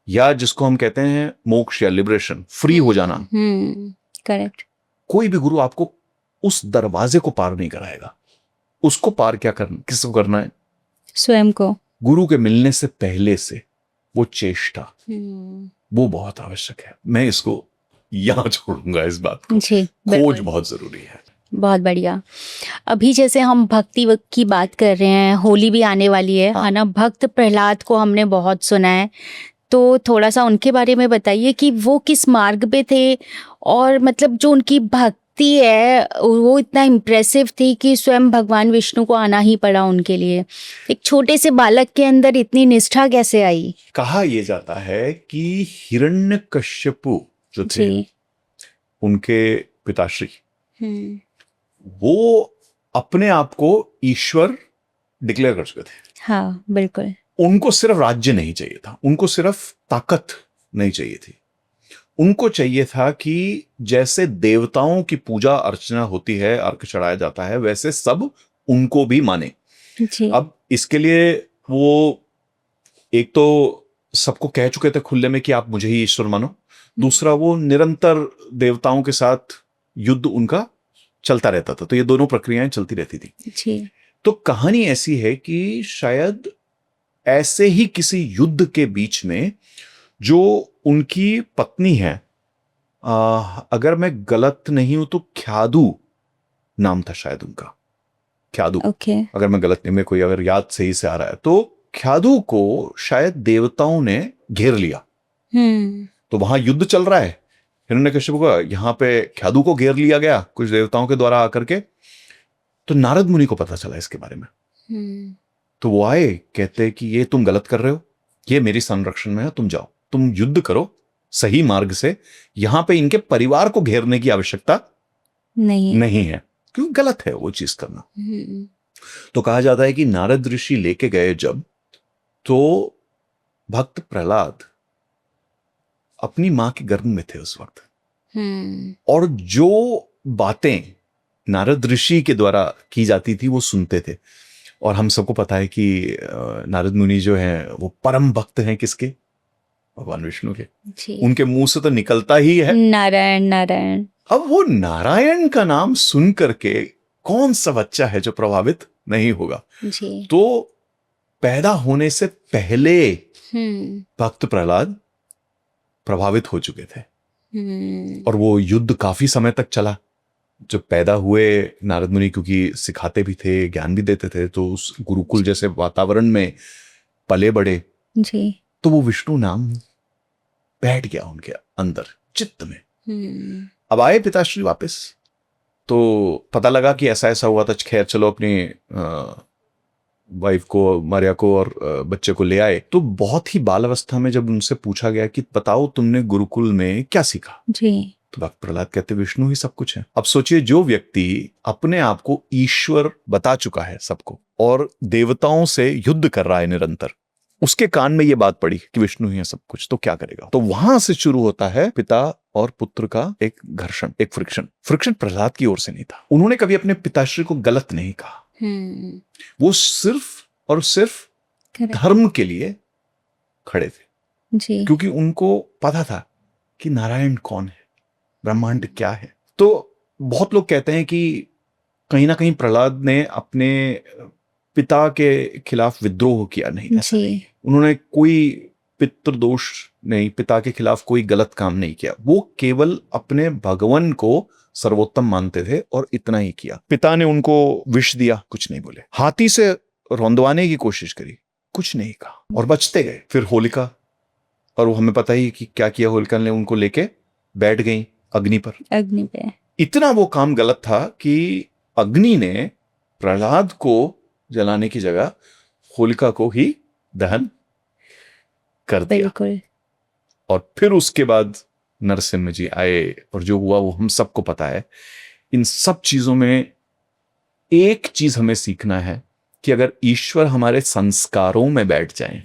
या जिसको हम कहते हैं मोक्ष या लिबरेशन, फ्री हो जाना। करेक्ट। कोई भी गुरु आपको उस दरवाजे को पार नहीं कराएगा। उसको पार क्या करना, किसको करना है? स्वयं को। गुरु के मिलने से पहले से वो चेष्टा, वो बहुत आवश्यक है। मैं इसको यहां छोड़ूंगा इस बात को। जी, खोज बहुत जरूरी है। बहुत बढ़िया। अभी जैसे हम भक्ति की बात कर रहे हैं, होली भी आने वाली है, हाँ ना। भक्त प्रहलाद को हमने बहुत सुना है, तो थोड़ा सा उनके बारे में बताइए कि वो किस मार्ग पे थे, और मतलब जो उनकी भक्ति है वो इतना इम्प्रेसिव थी कि स्वयं भगवान विष्णु को आना ही पड़ा उनके लिए। एक छोटे से बालक के अंदर इतनी निष्ठा कैसे आई? कहा यह जाता है कि हिरण्यकश्यपु जो थे, उनके पिताश्री, वो अपने आप को ईश्वर डिक्लेयर कर चुके थे। हाँ बिल्कुल। उनको सिर्फ राज्य नहीं चाहिए था, उनको सिर्फ ताकत नहीं चाहिए थी, उनको चाहिए था कि जैसे देवताओं की पूजा अर्चना होती है, अर्घ चढ़ाया जाता है, वैसे सब उनको भी माने। अब इसके लिए वो एक तो सबको कह चुके थे खुले में कि आप मुझे ही ईश्वर मानो, दूसरा वो निरंतर देवताओं के साथ युद्ध उनका चलता रहता था, तो ये दोनों प्रक्रियाएं चलती रहती थी। तो कहानी ऐसी है कि शायद ऐसे ही किसी युद्ध के बीच में जो उनकी पत्नी है, अगर मैं गलत नहीं हूं तो ख्यादू नाम था शायद उनका, ख्यादू। अगर मैं गलत नहीं, मैं कोई अगर याद सही से आ रहा है, तो ख्यादू को शायद देवताओं ने घेर लिया। तो वहां युद्ध चल रहा है, हिरण्यकश्यप को यहाँ पे ख्यादू को घेर लिया गया कुछ देवताओं के द्वारा आकर के। तो नारद मुनि को पता चला इसके बारे में, तो वो आए, कहते कि ये तुम गलत कर रहे हो, ये मेरी संरक्षण में है, तुम जाओ, तुम युद्ध करो सही मार्ग से, यहां पे इनके परिवार को घेरने की आवश्यकता नहीं है, क्योंकि गलत है वो चीज करना। तो कहा जाता है कि नारद ऋषि लेके गए जब, तो भक्त प्रहलाद अपनी मां के गर्भ में थे उस वक्त, और जो बातें नारद ऋषि के द्वारा की जाती थी वो सुनते थे। और हम सबको पता है कि नारद मुनि जो हैं वो परम भक्त हैं किसके? भगवान विष्णु के। उनके मुंह से तो निकलता ही है नारायण नारायण। अब वो नारायण का नाम सुन करके कौन सा बच्चा है जो प्रभावित नहीं होगा? जी। तो पैदा होने से पहले हम्म। भक्त प्रहलाद प्रभावित हो चुके थे हम्म। और वो युद्ध काफी समय तक चला। जब पैदा हुए नारद मुनि, क्योंकि सिखाते भी थे, ज्ञान भी देते थे, तो उस गुरुकुल जैसे वातावरण में पले बड़े, जी। तो वो विष्णु नाम बैठ गया उनके अंदर चित्त में। हम्म। अब आए पिताश्री वापस, तो पता लगा कि ऐसा ऐसा हुआ था। खैर चलो, अपनी वाइफ को, मारिया को और बच्चे को ले आए। तो बहुत ही बाल अवस्था में जब उनसे पूछा गया कि बताओ तुमने गुरुकुल में क्या सीखा, जी। तो भक्त प्रहलाद कहते विष्णु ही सब कुछ है। अब सोचिए, जो व्यक्ति अपने आप को ईश्वर बता चुका है सबको और देवताओं से युद्ध कर रहा है निरंतर, उसके कान में ये बात पड़ी कि विष्णु ही है सब कुछ, तो क्या करेगा? तो वहां से शुरू होता है पिता और पुत्र का एक घर्षण, एक फ्रिक्शन प्रहलाद की ओर से नहीं था। उन्होंने कभी अपने पिताश्री को गलत नहीं कहा। वो सिर्फ और सिर्फ Correct. धर्म के लिए खड़े थे, जी। क्योंकि उनको पता था कि नारायण कौन है, ब्रह्मांड क्या है। तो बहुत लोग कहते हैं कि कहीं ना कहीं प्रहलाद ने अपने पिता के खिलाफ विद्रोह किया। नहीं, ऐसा जी। नहीं। उन्होंने कोई पितृदोष नहीं, पिता के खिलाफ कोई गलत काम नहीं किया। वो केवल अपने भगवान को सर्वोत्तम मानते थे और इतना ही किया। पिता ने उनको विष दिया, कुछ नहीं बोले। हाथी से रौंदवाने की कोशिश करी, कुछ नहीं कहा और बचते गए। फिर होलिका, और वो हमें पता ही कि क्या किया होलिका ने, उनको लेके बैठ गई अग्नि पर। अग्नि पे इतना वो काम गलत था कि अग्नि ने प्रहलाद को जलाने की जगह होलिका को ही दहन कर दिया। बिल्कुल। और फिर उसके बाद नरसिम्हा जी आए और जो हुआ वो हम सबको पता है। इन सब चीजों में एक चीज हमें सीखना है कि अगर ईश्वर हमारे संस्कारों में बैठ जाए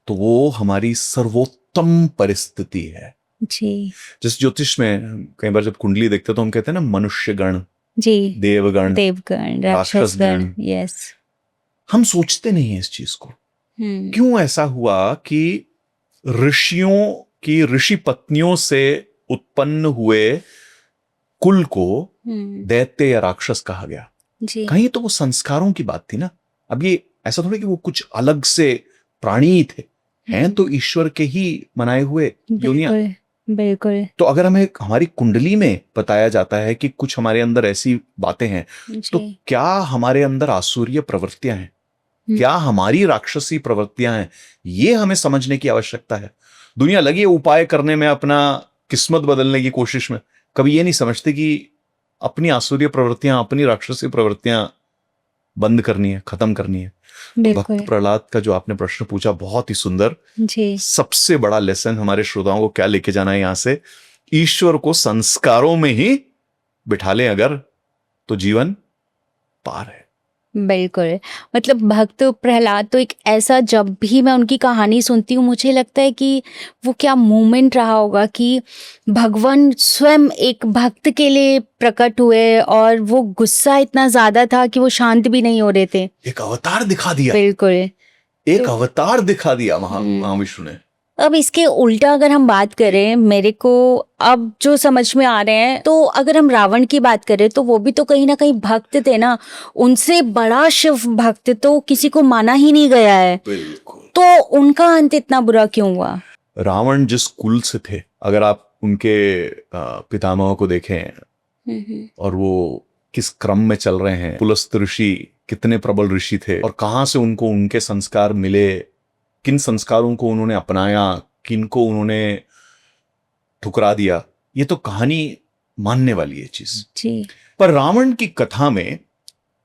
तो वो हमारी सर्वोत्तम परिस्थिति है। जी। जैसे ज्योतिष में कई बार जब कुंडली देखते तो हम कहते हैं ना, मनुष्य गण, जी, देवगण, राक्षस गण। यस। हम सोचते नहीं है इस चीज को। क्यों ऐसा हुआ कि ऋषियों की, ऋषि पत्नियों से उत्पन्न हुए कुल को दैत्य या राक्षस कहा गया? जी। कहीं तो वो संस्कारों की बात थी ना। अब ये ऐसा थोड़ा कि वो कुछ अलग से प्राणी थे, हैं तो ईश्वर के ही बनाए हुए योनियां। बिल्कुल। तो अगर हमें हमारी कुंडली में बताया जाता है कि कुछ हमारे अंदर ऐसी बातें हैं, तो क्या हमारे अंदर आसुरीय प्रवृत्तियां हैं, क्या हमारी राक्षसी प्रवृत्तियां हैं, ये हमें समझने की आवश्यकता है। दुनिया लगी है उपाय करने में, अपना किस्मत बदलने की कोशिश में, कभी ये नहीं समझते कि अपनी आसुरीय प्रवृत्तियां, अपनी राक्षसी प्रवृत्तियां बंद करनी है, खत्म करनी है। भक्त प्रहलाद का जो आपने प्रश्न पूछा, बहुत ही सुंदर। जी। सबसे बड़ा लेसन हमारे श्रोताओं को क्या लेके जाना है यहां से? ईश्वर को संस्कारों में ही बिठा लें अगर, तो जीवन पार है। बिल्कुल। मतलब भक्त प्रहलाद तो एक ऐसा, जब भी मैं उनकी कहानी सुनती हूँ मुझे लगता है कि वो क्या मोमेंट रहा होगा कि भगवान स्वयं एक भक्त के लिए प्रकट हुए और वो गुस्सा इतना ज्यादा था कि वो शांत भी नहीं हो रहे थे। एक अवतार दिखा दिया। बिल्कुल, एक अवतार दिखा दिया महाविष्णु ने। अब इसके उल्टा अगर हम बात करें, मेरे को अब जो समझ में आ रहे हैं, तो अगर हम रावण की बात करें तो वो भी तो कहीं ना कहीं भक्त थे ना। उनसे बड़ा शिव भक्त तो किसी को माना ही नहीं गया है। बिल्कुल। तो उनका अंत इतना बुरा क्यों हुआ? रावण जिस कुल से थे, अगर आप उनके पितामह को देखें और वो किस क्रम में चल रहे हैं, पुलस्त ऋषि कितने प्रबल ऋषि थे और कहां से उनको उनके संस्कार मिले, किन संस्कारों को उन्होंने अपनाया, किनको उन्होंने ठुकरा दिया, ये तो कहानी मानने वाली है चीज जी। पर रावण की कथा में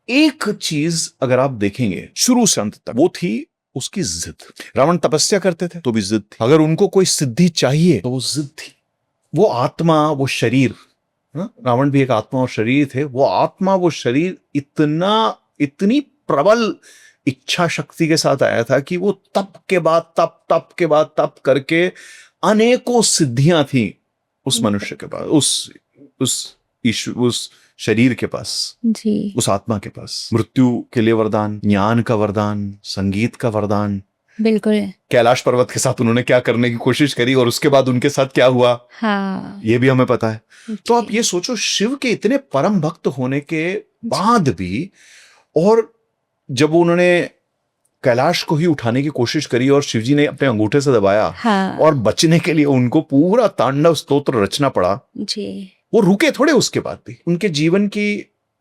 एक चीज अगर आप देखेंगे शुरू से अंत तक, वो थी उसकी जिद। रावण तपस्या करते थे तो भी जिद थी। अगर उनको कोई सिद्धि चाहिए तो वो जिद थी। वो आत्मा, वो शरीर, रावण भी एक आत्मा और शरीर थे। वो आत्मा, वो शरीर इतनी प्रबल इच्छा शक्ति के साथ आया था कि वो तप के बाद तप करके अनेकों सिद्धियां थी उस मनुष्य के पास, उस शरीर के पास जी, उस आत्मा के पास। मृत्यु के लिए वरदान, ज्ञान का वरदान, संगीत का वरदान, बिल्कुल। कैलाश पर्वत के साथ उन्होंने क्या करने की कोशिश करी और उसके बाद उनके साथ क्या हुआ, हाँ, ये भी हमें पता है। तो आप जी, ये सोचो, शिव के इतने परम भक्त होने के बाद भी, और जब उन्होंने कैलाश को ही उठाने की कोशिश करी और शिवजी ने अपने अंगूठे से दबाया, हाँ, और बचने के लिए उनको पूरा तांडव स्तोत्र रचना पड़ा, जी, वो रुके थोड़े उसके बाद भी। उनके जीवन की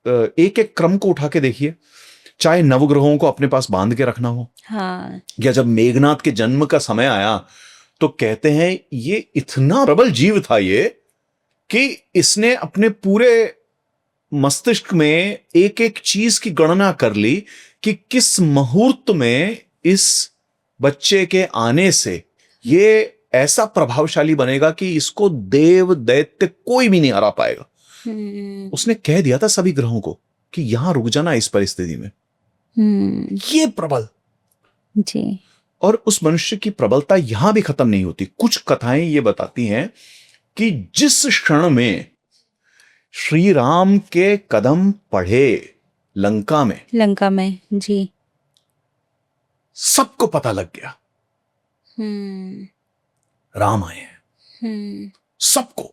एक एक क्रम को उठा के देखिए, चाहे नवग्रहों को अपने पास बांध के रखना हो, हाँ, या जब मेघनाथ के जन्म का समय आया तो कहते हैं ये इतना प्रबल जीव था ये कि इसने अपने पूरे मस्तिष्क में एक एक चीज की गणना कर ली कि किस मुहूर्त में इस बच्चे के आने से ये ऐसा प्रभावशाली बनेगा कि इसको देव दैत्य कोई भी नहीं हरा पाएगा। उसने कह दिया था सभी ग्रहों को कि यहां रुक जाना इस परिस्थिति में। ये प्रबल जी, और उस मनुष्य की प्रबलता यहां भी खत्म नहीं होती। कुछ कथाएं ये बताती हैं कि जिस क्षण में श्री राम के कदम पड़े लंका में, जी, सबको पता लग गया राम आए हैं, सबको,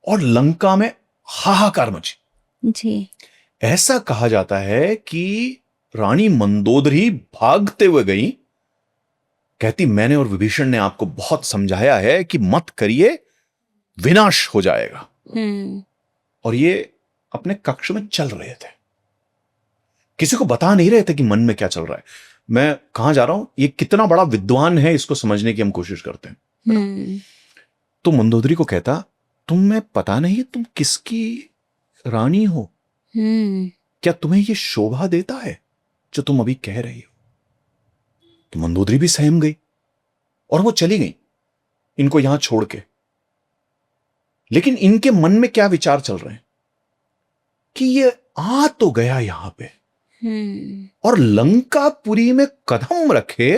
और लंका में हाहाकार मची। जी, ऐसा कहा जाता है कि रानी मंदोदरी भागते हुए गई, कहती मैंने और विभीषण ने आपको बहुत समझाया है कि मत करिए, विनाश हो जाएगा। और ये अपने कक्ष में चल रहे थे, किसी को बता नहीं रहे थे कि मन में क्या चल रहा है, मैं कहां जा रहा हूं, ये कितना बड़ा विद्वान है, इसको समझने की हम कोशिश करते हैं। तो मंदोदरी को कहता, तुम्हें पता नहीं तुम किसकी रानी हो, क्या तुम्हें ये शोभा देता है जो तुम अभी कह रही हो? तो मंदोदरी भी सहम गई और वो चली गई इनको यहां छोड़ के। लेकिन इनके मन में क्या विचार चल रहे हैं कि ये आ तो गया यहां पे, और लंकापुरी में कदम रखे,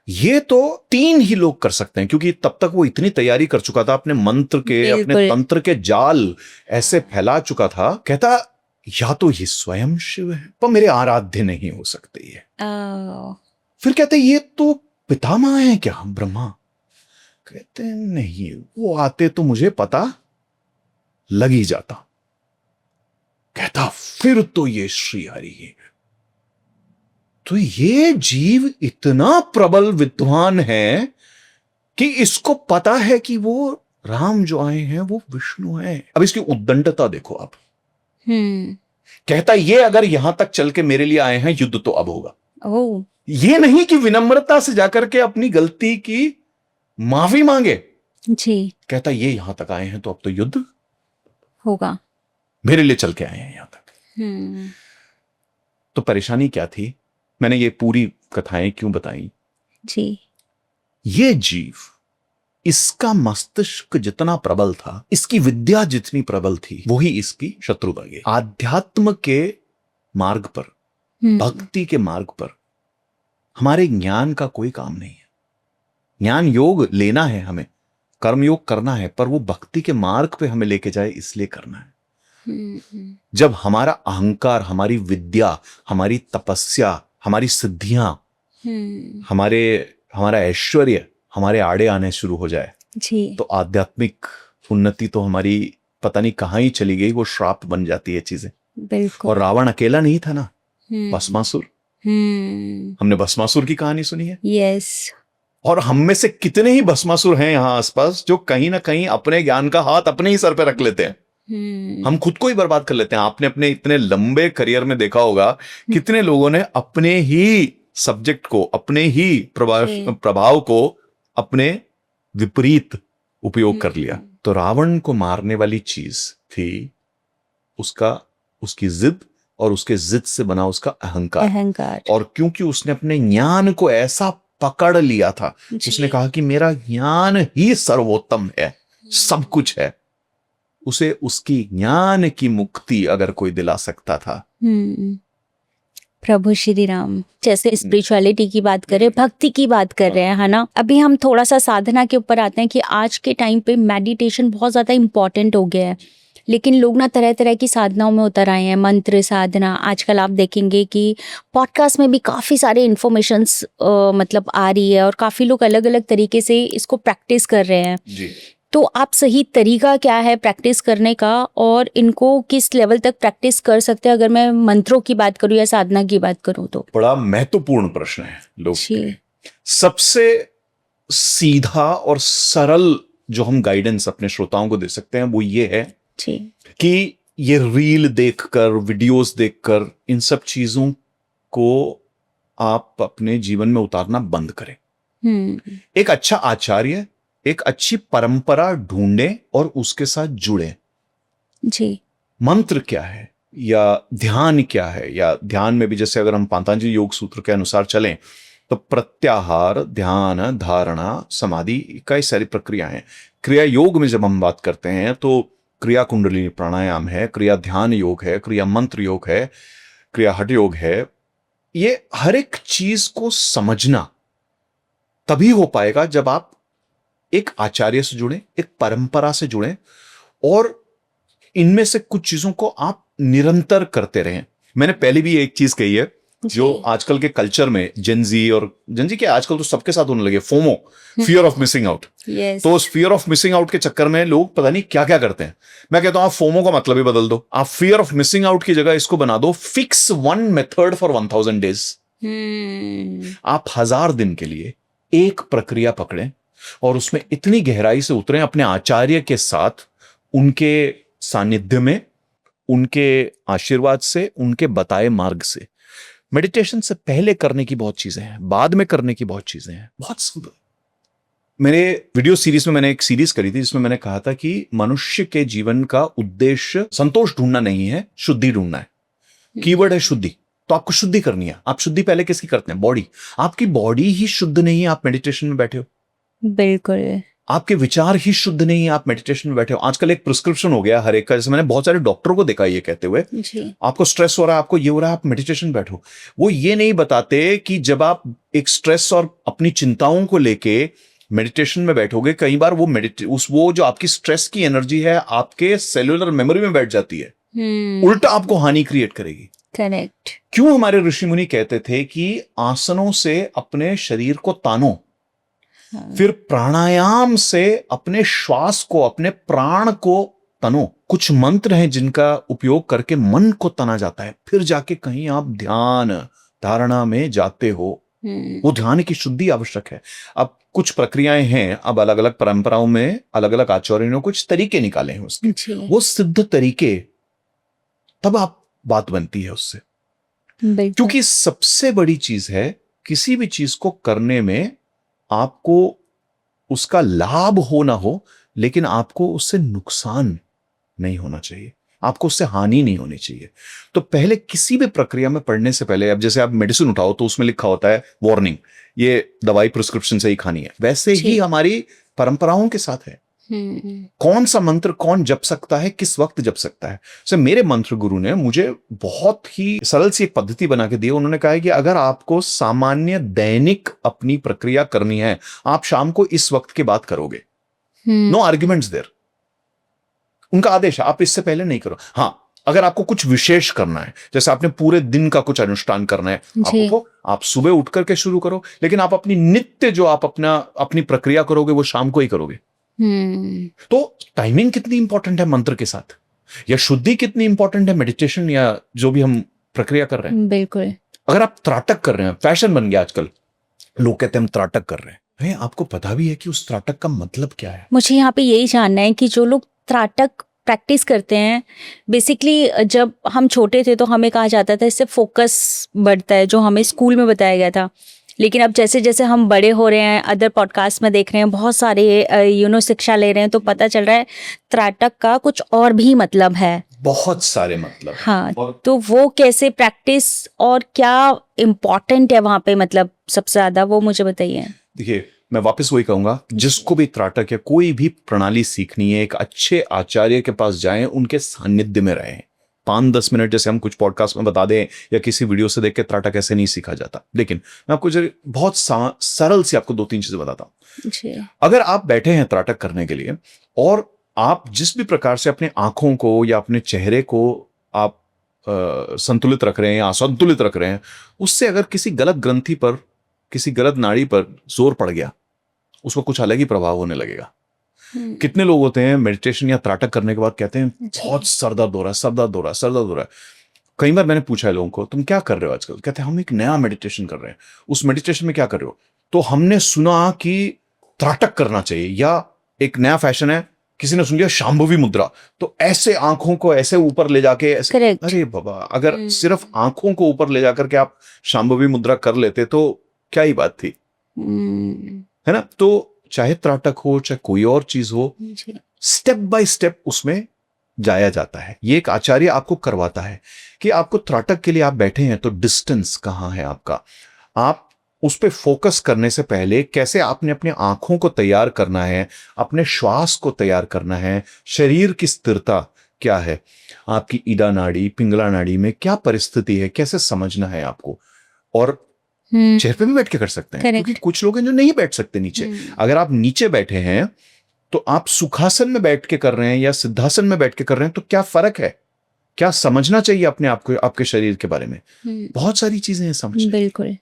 ये तो 3 ही लोग कर सकते हैं, क्योंकि तब तक वो इतनी तैयारी कर चुका था, अपने मंत्र के, अपने तंत्र के जाल ऐसे फैला चुका था। कहता या तो ये स्वयं शिव है, पर मेरे आराध्य नहीं हो सकते ये। फिर कहते ये तो पितामह है क्या, ब्रह्मा? कहते नहीं, वो आते तो मुझे पता लग ही जाता। कहता फिर तो ये श्री हरि है। तो ये जीव इतना प्रबल विद्वान है कि इसको पता है कि वो राम जो आए हैं वो विष्णु हैं। अब इसकी उद्दंडता देखो आप। कहता ये अगर यहां तक चल के मेरे लिए आए हैं, युद्ध तो अब होगा। ये नहीं कि विनम्रता से जाकर के अपनी गलती की माफी मांगे जी। कहता ये यहां तक आए हैं तो अब तो युद्ध होगा, मेरे लिए चल के आए हैं यहां तक। तो परेशानी क्या थी, मैंने ये पूरी कथाएं क्यों बताई जी? ये जीव, इसका मस्तिष्क जितना प्रबल था, इसकी विद्या जितनी प्रबल थी, वही इसकी शत्रु बन गई। आध्यात्म के मार्ग पर, भक्ति के मार्ग पर हमारे ज्ञान का कोई काम नहीं है। ज्ञान योग लेना है, हमें कर्म योग करना है, पर वो भक्ति के मार्ग पे हमें लेके जाए इसलिए करना है। जब हमारा अहंकार, हमारी विद्या, हमारी तपस्या, हमारी सिद्धियां, हमारा ऐश्वर्य हमारे आड़े आने शुरू हो जाए जी, तो आध्यात्मिक उन्नति तो हमारी पता नहीं कहां ही चली गई, वो श्राप बन जाती है चीजें। बिल्कुल। और रावण अकेला नहीं था ना, भस्मासुर। हमने भस्मासुर की कहानी सुनी है। यस। और हम में से कितने ही भस्मासुर हैं यहाँ आसपास जो कहीं ना कहीं अपने ज्ञान का हाथ अपने ही सर पे रख लेते हैं। हम खुद को ही बर्बाद कर लेते हैं। आपने अपने इतने लंबे करियर में देखा होगा कितने लोगों ने अपने ही सब्जेक्ट को, अपने ही प्रभाव को अपने विपरीत उपयोग कर लिया। तो रावण को मारने वाली चीज थी उसकी जिद, और उसके जिद से बना उसका अहंकार। और क्योंकि उसने अपने ज्ञान को ऐसा पकड़ लिया था, उसने कहा कि मेरा ज्ञान ही सर्वोत्तम है, सब कुछ है। उसे उसकी ज्ञान की मुक्ति अगर कोई दिला सकता था, प्रभु श्री राम। जैसे स्पिरिचुअलिटी की बात करें, भक्ति की बात कर रहे हैं, है ना। अभी हम थोड़ा सा साधना के ऊपर आते हैं कि आज के टाइम पे मेडिटेशन बहुत ज्यादा इम्पोर्टेंट हो गया है, लेकिन लोग ना तरह तरह की साधनाओं में उतर आए हैं, मंत्र साधना। आजकल आप देखेंगे कि पॉडकास्ट में भी काफ़ी सारे इन्फॉर्मेशंस मतलब आ रही है और काफ़ी लोग अलग अलग तरीके से इसको प्रैक्टिस कर रहे हैं। जी। तो आप सही तरीका क्या है प्रैक्टिस करने का, और इनको किस लेवल तक प्रैक्टिस कर सकते हैं, अगर मैं मंत्रों की बात करूं या साधना की बात करूं तो? बड़ा महत्वपूर्ण प्रश्न है लोग के लिए। सबसे सीधा और सरल जो हम गाइडेंस अपने श्रोताओं को दे सकते हैं वो ये है कि ये रील देखकर, वीडियोस देखकर इन सब चीजों को आप अपने जीवन में उतारना बंद करें। एक अच्छा आचार्य, एक अच्छी परंपरा ढूंढे और उसके साथ जुड़े। जी। मंत्र क्या है या ध्यान क्या है, या ध्यान में भी जैसे अगर हम पातंजलि योग सूत्र के अनुसार चलें तो प्रत्याहार, ध्यान, धारणा, समाधि, कई सारी प्रक्रियाएं हैं। क्रिया योग में जब हम बात करते हैं तो क्रिया कुंडलिनी प्राणायाम है, क्रिया ध्यान योग है, क्रिया मंत्र योग है, क्रिया हठ योग है। ये हर एक चीज को समझना तभी हो पाएगा जब आप एक आचार्य से जुड़े, एक परंपरा से जुड़े और इनमें से कुछ चीजों को आप निरंतर करते रहें। मैंने पहले भी एक चीज कही है जो आजकल के कल्चर में जेनजी के आजकल तो सबके साथ होने लगे, FOMO, fear of missing out. तो उस फियर ऑफ मिसिंग आउट के चक्कर में लोग पता नहीं क्या क्या करते हैं। मैं कहता हूं आप फोमो का मतलब ही बदल दो। आप फियर ऑफ मिसिंग आउट की जगह इसको बना दो fix one method for 1000 days. आप 1000 दिन के लिए एक प्रक्रिया पकड़ें और उसमें इतनी गहराई से उतरें अपने आचार्य के साथ, उनके सानिध्य में, उनके आशीर्वाद से, उनके बताए मार्ग से। मेडिटेशन से पहले करने की बहुत चीजें हैं, बाद में करने की बहुत चीजें हैं, बहुत सिंपल। मेरे वीडियो सीरीज में मैंने एक सीरीज करी थी जिसमें मैंने कहा था कि मनुष्य के जीवन का उद्देश्य संतोष ढूंढना नहीं है, शुद्धि ढूंढना है। कीवर्ड है शुद्धि। तो आपको शुद्धि करनी है। आप शुद्धि पहले किसकी करते हैं? बॉडी। आपकी बॉडी ही शुद्ध नहीं है, आप मेडिटेशन में बैठे हो। बिल्कुल। आपके विचार ही शुद्ध नहीं है, आप मेडिटेशन में बैठे हो। आजकल एक प्रिस्क्रिप्शन हो गया हर एक का, जैसे मैंने बहुत सारे डॉक्टरों को देखा ये कहते हुए, आपको स्ट्रेस हो रहा है, आपको ये हो रहा है, आप मेडिटेशन बैठो। वो ये नहीं बताते कि जब आप एक स्ट्रेस और अपनी चिंताओं को लेके मेडिटेशन में बैठोगे, कई बार वो जो आपकी स्ट्रेस की एनर्जी है आपके सेलुलर मेमोरी में बैठ जाती है, उल्टा आपको हानि क्रिएट करेगी। करेक्ट। क्यों हमारे ऋषि मुनि कहते थे कि आसनों से अपने शरीर को तानो, फिर प्राणायाम से अपने श्वास को, अपने प्राण को तनो। कुछ मंत्र हैं जिनका उपयोग करके मन को तना जाता है, फिर जाके कहीं आप ध्यान धारणा में जाते हो। वो ध्यान की शुद्धि आवश्यक है। अब कुछ प्रक्रियाएं हैं, अब अलग अलग परंपराओं में अलग अलग आचार्यों ने कुछ तरीके निकाले हैं उसके, वो सिद्ध तरीके, तब आप बात बनती है उससे। क्योंकि सबसे बड़ी चीज है, किसी भी चीज को करने में आपको उसका लाभ हो ना हो, लेकिन आपको उससे नुकसान नहीं होना चाहिए, आपको उससे हानि नहीं होनी चाहिए। तो पहले किसी भी प्रक्रिया में पढ़ने से पहले, अब जैसे आप मेडिसिन उठाओ तो उसमें लिखा होता है वार्निंग, ये दवाई प्रिस्क्रिप्शन से ही खानी है। वैसे ही हमारी परंपराओं के साथ है। कौन सा मंत्र कौन जप सकता है, किस वक्त जप सकता है। सो मेरे मंत्र गुरु ने मुझे बहुत ही सरल सी एक पद्धति बना के दी। उन्होंने कहा है कि अगर आपको सामान्य दैनिक अपनी प्रक्रिया करनी है, आप शाम को इस वक्त के बाद करोगे, नो आर्ग्यूमेंट्स देयर। उनका आदेश है, आप इससे पहले नहीं करो। हाँ, अगर आपको कुछ विशेष करना है, जैसे आपने पूरे दिन का कुछ अनुष्ठान करना है, आपको आप सुबह उठ करके शुरू करो, लेकिन आप अपनी नित्य जो आप अपनी प्रक्रिया करोगे वो शाम को ही करोगे। तो टाइमिंग कितनी इंपॉर्टेंट है मंत्र के साथ, या शुद्धि कितनी इंपॉर्टेंट है मेडिटेशन या जो भी हम प्रक्रिया कर रहे हैं। बिल्कुल। अगर आप त्राटक कर रहे हैं, फैशन बन गया आजकल, लोग कहते हैं हम त्राटक कर रहे हैं, आपको पता भी है कि उस त्राटक का मतलब क्या है? मुझे यहाँ पे यही जानना है कि जो लोग त्राटक प्रैक्टिस करते हैं, बेसिकली जब हम छोटे थे तो हमें कहा जाता था इससे फोकस बढ़ता है, जो हमें स्कूल में बताया गया था। लेकिन अब जैसे जैसे हम बड़े हो रहे हैं, अदर पॉडकास्ट में देख रहे हैं, बहुत सारे शिक्षा ले रहे हैं, तो पता चल रहा है त्राटक का कुछ और भी मतलब है, बहुत सारे मतलब। हाँ, तो वो कैसे प्रैक्टिस और क्या इम्पोर्टेंट है वहाँ पे, मतलब सबसे ज्यादा वो मुझे बताइए। देखिए, मैं वापस वही कहूंगा, जिसको भी त्राटक या कोई भी प्रणाली सीखनी है, एक अच्छे आचार्य के पास जाएं, उनके सानिध्य में रहें। 5-10 मिनट जैसे हम कुछ पॉडकास्ट में बता दें या किसी वीडियो से देख के त्राटक ऐसे नहीं सीखा जाता। लेकिन मैं आपको बहुत सरल सी आपको 2-3 चीजें बताता हूं। अगर आप बैठे हैं त्राटक करने के लिए और आप जिस भी प्रकार से अपने आंखों को या अपने चेहरे को आप संतुलित रख रहे हैं या असंतुलित रख रहे हैं, उससे अगर किसी गलत ग्रंथि पर, किसी गलत नाड़ी पर जोर पड़ गया, उसको कुछ अलग ही प्रभाव होने लगेगा। कितने लोग होते हैं मेडिटेशन या त्राटक करने के बाद कहते हैं बहुत सर दर्द हो रहा है, सर दर्द हो रहा है, सर दर्द हो रहा है। कई बार मैंने पूछा है लोगों को, तुम क्या कर रहे हो आजकल? कहते हैं हम एक नया मेडिटेशन कर रहे हैं। उस मेडिटेशन में क्या कर रहे हो? तो हमने सुना कि त्राटक करना चाहिए, या एक नया फैशन है, किसी ने सुन लिया शांभवी मुद्रा, तो ऐसे आंखों को ऐसे ऊपर ले जाके ऐसे। Correct. अरे बाबा, अगर सिर्फ आंखों को ऊपर ले जाकर के आप शांभवी मुद्रा कर लेते तो क्या ही बात थी, है ना? तो चाहे त्राटक हो चाहे कोई और चीज हो, स्टेप बाय स्टेप उसमें जाया जाता है। ये एक आचार्य आपको करवाता है कि आपको त्राटक के लिए आप बैठे हैं तो डिस्टेंस कहाँ है आपका, आप उस पे फोकस करने से पहले कैसे आपने अपने आंखों को तैयार करना है, अपने श्वास को तैयार करना है, शरीर की स्थिरता क्या है, आपकी ईडा नाड़ी, पिंगला नाड़ी में क्या परिस्थिति है, कैसे समझना है आपको। और चेयर पे भी बैठ के कर सकते हैं, क्योंकि कुछ लोग हैं जो नहीं बैठ सकते नीचे। अगर आप नीचे बैठे हैं तो आप सुखासन में बैठ के कर रहे हैं या सिद्धासन में बैठ के कर रहे हैं, तो क्या फर्क है, क्या समझना चाहिए अपने आप को, आपके शरीर के बारे में। बहुत सारी चीजें हैं समझने। बिल्कुल।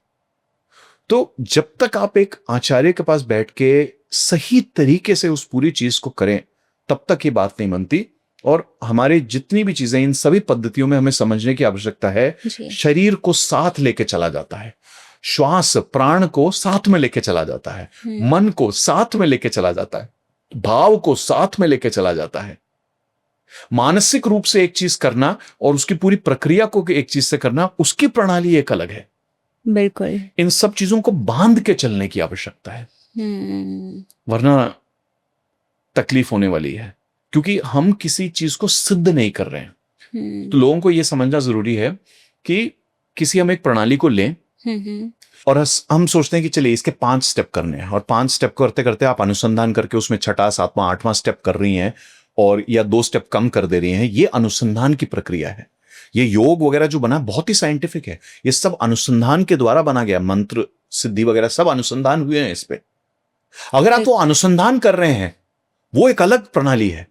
तो जब तक आप एक आचार्य के पास बैठ के सही तरीके से उस पूरी चीज को करें, तब तक ये बात नहीं बनती। और हमारे जितनी भी चीजें, इन सभी पद्धतियों में हमें समझने की आवश्यकता है, शरीर को साथ लेके चला जाता है, श्वास प्राण को साथ में लेके चला जाता है, मन को साथ में लेके चला जाता है, भाव को साथ में लेके चला जाता है। मानसिक रूप से एक चीज करना और उसकी पूरी प्रक्रिया को एक चीज से करना, उसकी प्रणाली एक अलग है। बिल्कुल। इन सब चीजों को बांध के चलने की आवश्यकता है, वरना तकलीफ होने वाली है, क्योंकि हम किसी चीज को सिद्ध नहीं कर रहे हैं। तो लोगों को यह समझना जरूरी है कि किसी हम एक प्रणाली को लें और हम सोचते हैं कि चलिए इसके 5 स्टेप करने हैं, और 5 स्टेप करते करते आप अनुसंधान करके उसमें 6वां 7वां 8वां स्टेप कर रही हैं, और या 2 स्टेप कम कर दे रही हैं। ये अनुसंधान की प्रक्रिया है। ये योग वगैरह जो बना बहुत ही साइंटिफिक है, ये सब अनुसंधान के द्वारा बना गया। मंत्र सिद्धि वगैरह सब अनुसंधान हुए हैं इस पे। अगर आप वो अनुसंधान कर रहे हैं, वो एक अलग प्रणाली है।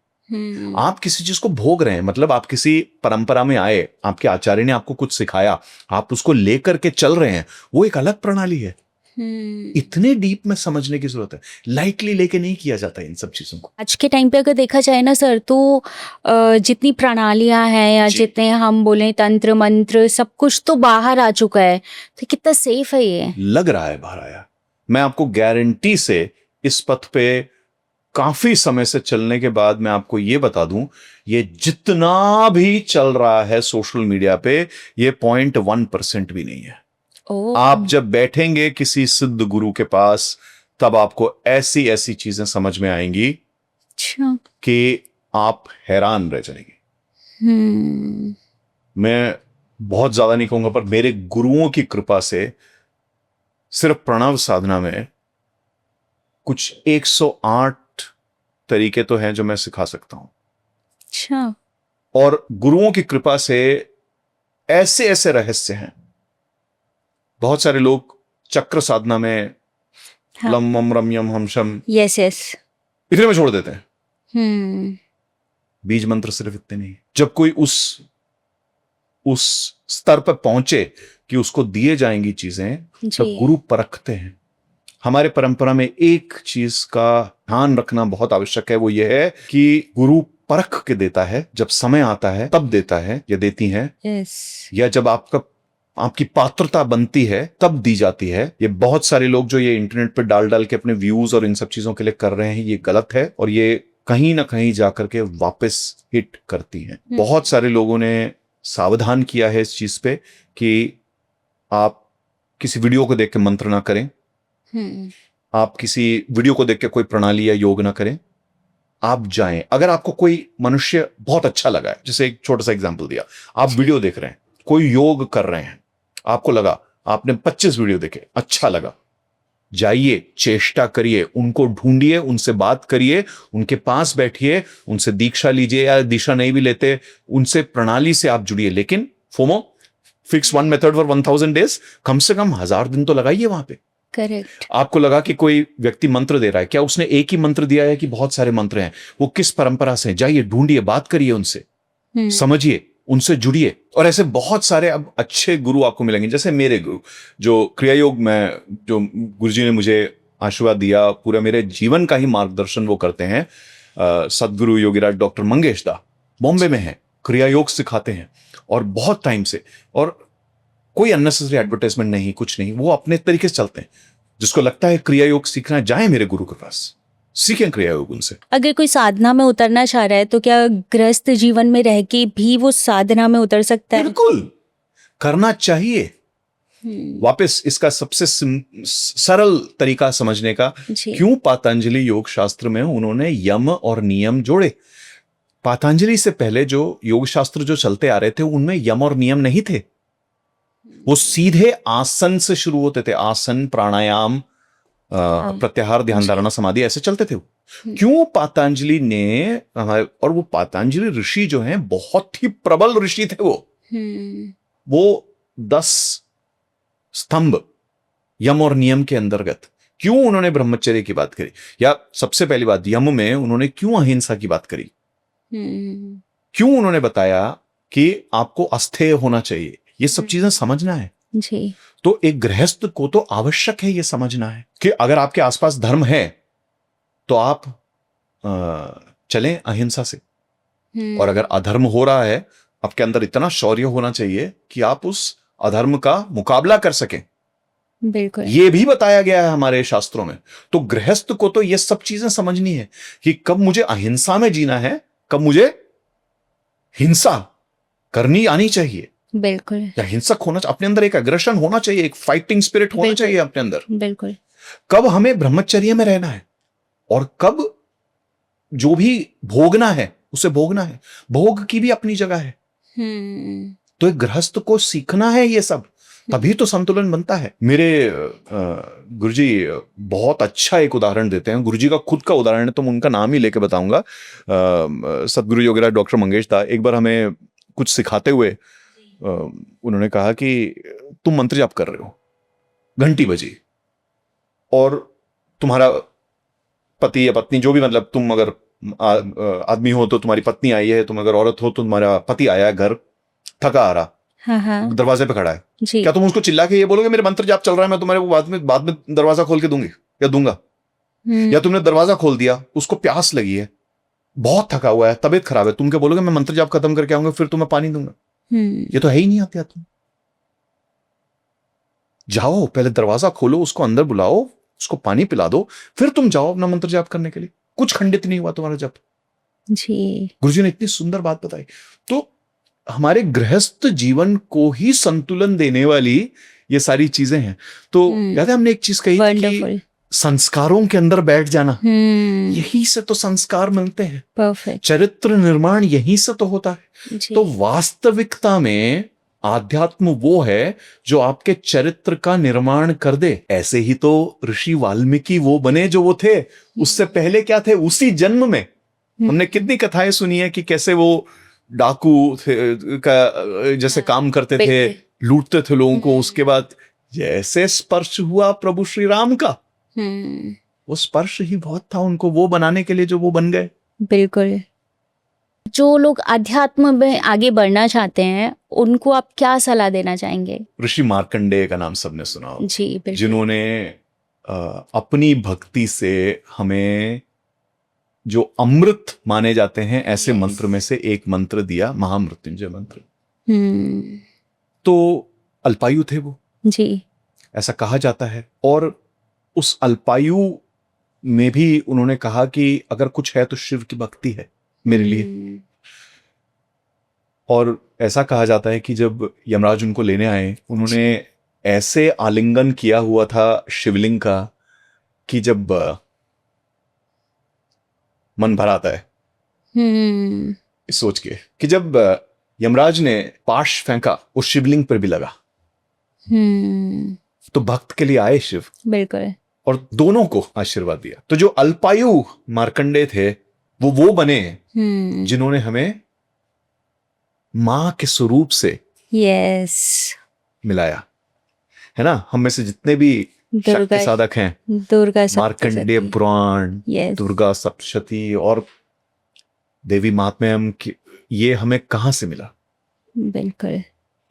आप किसी चीज को भोग रहे हैं, मतलब आप किसी परंपरा में आए, आपके आचार्य ने आपको कुछ सिखाया, आप उसको लेकर के चल रहे हैं, वो एक अलग प्रणाली है। इतने डीप में समझने की जरूरत है, लाइटली लेके नहीं किया जाता इन सब चीजों को। आज के टाइम पे अगर देखा जाए ना सर, तो जितनी प्रणालियां हैं या जितने हम बोले तंत्र मंत्र, सब कुछ तो बाहर आ चुका है। तो कितना सेफ है ये? लग रहा है बाहर आया। मैं आपको गारंटी से इस पथ पे काफी समय से चलने के बाद मैं आपको ये बता दूं, ये जितना भी चल रहा है सोशल मीडिया पे, ये 0.1% भी नहीं है। आप जब बैठेंगे किसी सिद्ध गुरु के पास, तब आपको ऐसी ऐसी चीजें समझ में आएंगी कि आप हैरान रह जाएंगे। मैं बहुत ज्यादा नहीं कहूंगा, पर मेरे गुरुओं की कृपा से सिर्फ प्रणव साधना में कुछ 108 तरीके तो हैं जो मैं सिखा सकता हूं। और गुरुओं की कृपा से ऐसे ऐसे रहस्य हैं। बहुत सारे लोग चक्र साधना में लम वम रम्यम हम शम, यस इतने में छोड़ देते हैं। बीज मंत्र सिर्फ इतने नहीं। जब कोई उस स्तर पर पहुंचे कि उसको दिए जाएंगी चीजें, तब गुरु परखते हैं। हमारे परंपरा में एक चीज का ध्यान रखना बहुत आवश्यक है, वो ये है कि गुरु परख के देता है। जब समय आता है तब देता है या देती है, या जब आपकी पात्रता बनती है तब दी जाती है। ये बहुत सारे लोग जो ये इंटरनेट पे डाल के अपने व्यूज और इन सब चीजों के लिए कर रहे हैं, ये गलत है, और ये कहीं ना कहीं जाकर के वापस हिट करती हैं। बहुत सारे लोगों ने सावधान किया है इस चीज पे कि आप किसी वीडियो को देख के मंत्र ना करें, आप किसी वीडियो को देख के कोई प्रणाली या योग ना करें। आप जाएं, अगर आपको कोई मनुष्य बहुत अच्छा लगा है, जैसे एक छोटा सा एग्जांपल दिया, आप वीडियो देख रहे हैं, कोई योग कर रहे हैं, आपको लगा, आपने 25 वीडियो देखे, अच्छा लगा, जाइए, चेष्टा करिए, उनको ढूंढिए, उनसे बात करिए, उनके पास बैठिए, उनसे दीक्षा लीजिए, या दीक्षा नहीं भी लेते, उनसे प्रणाली से आप जुड़िए। लेकिन FOMO, fix one method for 1000 days, कम से कम 1000 दिन तो लगाइए वहां पे। करेक्ट। आपको लगा कि कोई व्यक्ति मंत्र दे रहा है, क्या उसने एक ही मंत्र दिया है कि बहुत सारे मंत्र हैं? वो किस परंपरा से हैं? जाइए, ढूंढिए, बात करिए उनसे, समझिए, उनसे जुड़िए। और ऐसे बहुत सारे अब अच्छे गुरु आपको मिलेंगे, जैसे मेरे गुरु जो क्रिया योग में, जो गुरुजी ने मुझे आशीर्वाद दिया, पूरा मेरे जीवन का ही मार्गदर्शन वो करते हैं, सदगुरु योगीराज डॉक्टर मंगेश दा, बॉम्बे में हैं, क्रिया योग सिखाते हैं और बहुत टाइम से, और कोई अननेसेसरी एडवर्टाइजमेंट नहीं, कुछ नहीं, वो अपने तरीके से चलते हैं। जिसको लगता है क्रिया योग सीखना, जाए मेरे गुरु के पास, सीखें क्रिया योग उनसे। अगर कोई साधना में उतरना चाह रहा है तो क्या गृहस्थ जीवन में रह के भी वो साधना में उतर सकता है? बिल्कुल, करना चाहिए। वापस इसका सबसे सरल तरीका समझने का, क्यों पतंजलि योग शास्त्र में उन्होंने यम और नियम जोड़े। पतंजलि से पहले जो योग शास्त्र जो चलते आ रहे थे, उनमें यम और नियम नहीं थे। वो सीधे आसन से शुरू होते थे, आसन, प्राणायाम, प्रत्याहार, ध्यान धारणा, समाधि, ऐसे चलते थे। क्यों पतंजलि ने, और वो पतंजलि ऋषि जो हैं बहुत ही प्रबल ऋषि थे। वो 10 स्तंभ यम और नियम के अंतर्गत क्यों उन्होंने ब्रह्मचर्य की बात करी, या सबसे पहली बात, यम में उन्होंने क्यों अहिंसा की बात करी, क्यों उन्होंने बताया कि आपको अस्थेय होना चाहिए, ये सब चीजें समझना है जी। तो एक गृहस्थ को तो आवश्यक है ये समझना है कि अगर आपके आसपास धर्म है तो आप चलें अहिंसा से, और अगर अधर्म हो रहा है, आपके अंदर इतना शौर्य होना चाहिए कि आप उस अधर्म का मुकाबला कर सकें। बिल्कुल, ये भी बताया गया है हमारे शास्त्रों में। तो गृहस्थ को तो ये सब चीजें समझनी है कि कब मुझे अहिंसा में जीना है, कब मुझे हिंसा करनी आनी चाहिए। बिल्कुल, या हिंसक होना, अपने अंदर एक अग्रेशन होना चाहिए, एक फाइटिंग स्पिरिट होना चाहिए अपने अंदर। बिल्कुल। कब हमें ब्रह्मचर्य में रहना है और कब जो भी भोगना है उसे भोगना है। भोग की भी अपनी जगह है। तो एक गृहस्थ को सीखना है ये सब, तभी तो संतुलन बनता है। मेरे गुरुजी बहुत अच्छा एक उदाहरण देते हैं। गुरुजी का खुद का उदाहरण है, तो मैं उनका नाम ही लेके बताऊंगा। सदगुरु योगीराज डॉक्टर मंगेश दा एक बार हमें कुछ सिखाते हुए उन्होंने कहा कि तुम मंत्र जाप कर रहे हो, घंटी बजी, और तुम्हारा पति या पत्नी, जो भी, मतलब तुम अगर आदमी हो तो तुम्हारी पत्नी आई है, तुम अगर औरत हो तो तुम्हारा पति आया है घर, थका आ रहा, हाँ। दरवाजे पे खड़ा है जी। क्या तुम उसको चिल्ला के ये बोलोगे मेरे मंत्र जाप चल रहा है, मैं तुम्हारे को बाद में दरवाजा खोल के दूंगी या दूंगा? या तुमने दरवाजा खोल दिया, उसको प्यास लगी है, बहुत थका हुआ है, तबीयत खराब है, तुम क्या बोलोगे मैं मंत्र जाप खत्म करके आऊंगा फिर तुम्हें पानी दूंगा? ये तो है ही नहीं आते। तुम जाओ, पहले दरवाजा खोलो, उसको अंदर बुलाओ, उसको पानी पिला दो, फिर तुम जाओ अपना मंत्र जाप करने के लिए। कुछ खंडित नहीं हुआ तुम्हारा जप। जी, गुरुजी ने इतनी सुंदर बात बताई। तो हमारे गृहस्थ जीवन को ही संतुलन देने वाली ये सारी चीजें हैं। तो याद है हमने एक चीज कही कि संस्कारों के अंदर बैठ जाना, यही से तो संस्कार मिलते हैं। परफेक्ट। चरित्र निर्माण यहीं से तो होता है। तो वास्तविकता में आध्यात्म वो है जो आपके चरित्र का निर्माण कर दे। ऐसे ही तो ऋषि वाल्मीकि वो बने जो वो थे। उससे पहले क्या थे? उसी जन्म में हमने कितनी कथाएं सुनी है कि कैसे वो डाकू का जैसे काम करते थे, लूटते थे लोगों को। उसके बाद जैसे स्पर्श हुआ प्रभु श्री राम का, वो स्पर्श ही बहुत था उनको वो बनाने के लिए जो वो बन गए। बिल्कुल। जो लोग अध्यात्म में आगे बढ़ना चाहते हैं उनको आप क्या सलाह देना चाहेंगे? ऋषि मार्कंडेय का नाम सबने सुना होगा। जी, बिल्कुल। जिन्होंने अपनी भक्ति से हमें जो अमृत माने जाते हैं ऐसे मंत्र में से एक मंत्र दिया, महामृत्युंजय मंत्र। तो अल्पायु थे वो, जी, ऐसा कहा जाता है। और उस अल्पायु में भी उन्होंने कहा कि अगर कुछ है तो शिव की भक्ति है मेरे लिए। और ऐसा कहा जाता है कि जब यमराज उनको लेने आए, उन्होंने ऐसे आलिंगन किया हुआ था शिवलिंग का कि जब मन भर आता है इस सोच के कि जब यमराज ने पाश फेंका उस शिवलिंग पर भी लगा। तो भक्त के लिए आए शिव, बिल्कुल, और दोनों को आशीर्वाद दिया। तो जो अल्पायु मार्कंडेय थे वो बने जिन्होंने हमें मां के स्वरूप से मिलाया, है ना। हम में से जितने भी दुर्गा शक्ति साधक हैं। दुर्गा मार्कंडेय सप्तशती। पुराण, यस, दुर्गा सप्तशती और देवी महात्म्यम ये हमें कहाँ से मिला? बिल्कुल।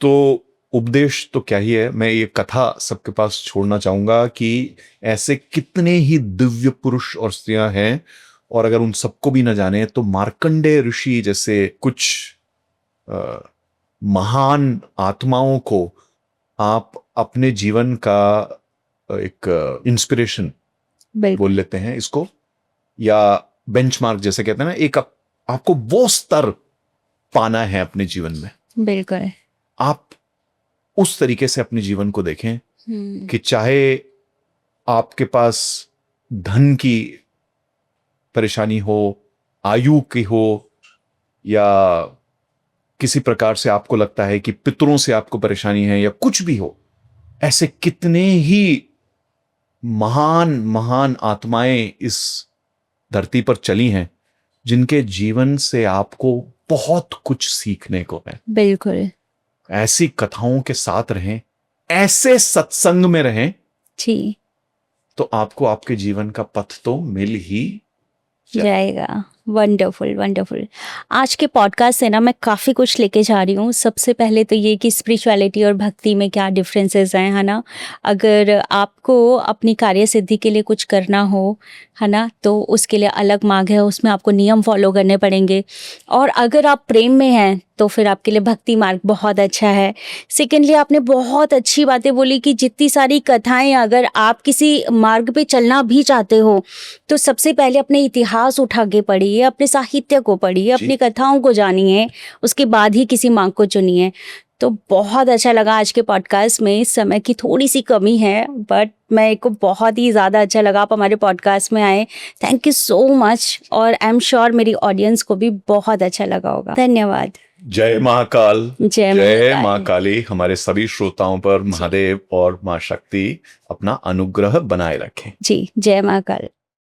तो उपदेश तो क्या ही है, मैं ये कथा सबके पास छोड़ना चाहूंगा कि ऐसे कितने ही दिव्य पुरुष और स्त्रियां हैं, और अगर उन सबको भी न जाने तो मार्कंडेय ऋषि जैसे कुछ महान आत्माओं को आप अपने जीवन का एक इंस्पिरेशन बोल लेते हैं इसको, या बेंचमार्क जैसे कहते हैं ना, एक आपको वो स्तर पाना है अपने जीवन में। बिल्कुल। आप उस तरीके से अपने जीवन को देखें कि चाहे आपके पास धन की परेशानी हो, आयु की हो, या किसी प्रकार से आपको लगता है कि पितरों से आपको परेशानी है, या कुछ भी हो, ऐसे कितने ही महान महान आत्माएं इस धरती पर चली हैं जिनके जीवन से आपको बहुत कुछ सीखने को है। बिल्कुल। ऐसी कथाओं के साथ रहें, ऐसे सत्संग में रहें जी, तो आपको आपके जीवन का पथ तो मिल ही जाएगा। Wonderful wonderful. आज के पॉडकास्ट से ना मैं काफ़ी कुछ लेके जा रही हूँ। सबसे पहले तो ये कि स्पिरिचुअलिटी और भक्ति में क्या डिफरेंसेस हैं, है ना। अगर आपको अपनी कार्य सिद्धि के लिए कुछ करना हो, है ना, तो उसके लिए अलग मार्ग है, उसमें आपको नियम फॉलो करने पड़ेंगे। और अगर आप प्रेम में हैं तो फिर आपके लिए भक्ति मार्ग बहुत अच्छा है। सेकेंडली, आपने बहुत अच्छी बातें बोली कि जितनी सारी कथाएं, अगर आप किसी मार्ग पे चलना भी चाहते हो तो सबसे पहले अपने इतिहास उठा के पढ़िए, अपने साहित्य को पढ़िए, अपनी कथाओं को जानिए, उसके बाद ही किसी मार्ग को चुनिए। तो बहुत अच्छा लगा आज के पॉडकास्ट में। समय की थोड़ी सी कमी है, बट मेरे को बहुत ही ज़्यादा अच्छा लगा आप हमारे पॉडकास्ट में आए। थैंक यू सो मच, और आई एम श्योर मेरी ऑडियंस को भी बहुत अच्छा लगा होगा। धन्यवाद। जय महाकाल, जय जय महाकाल। माँ काली। हमारे सभी श्रोताओं पर महादेव और माँ शक्ति अपना अनुग्रह बनाए रखें। जी, जय महाकाल।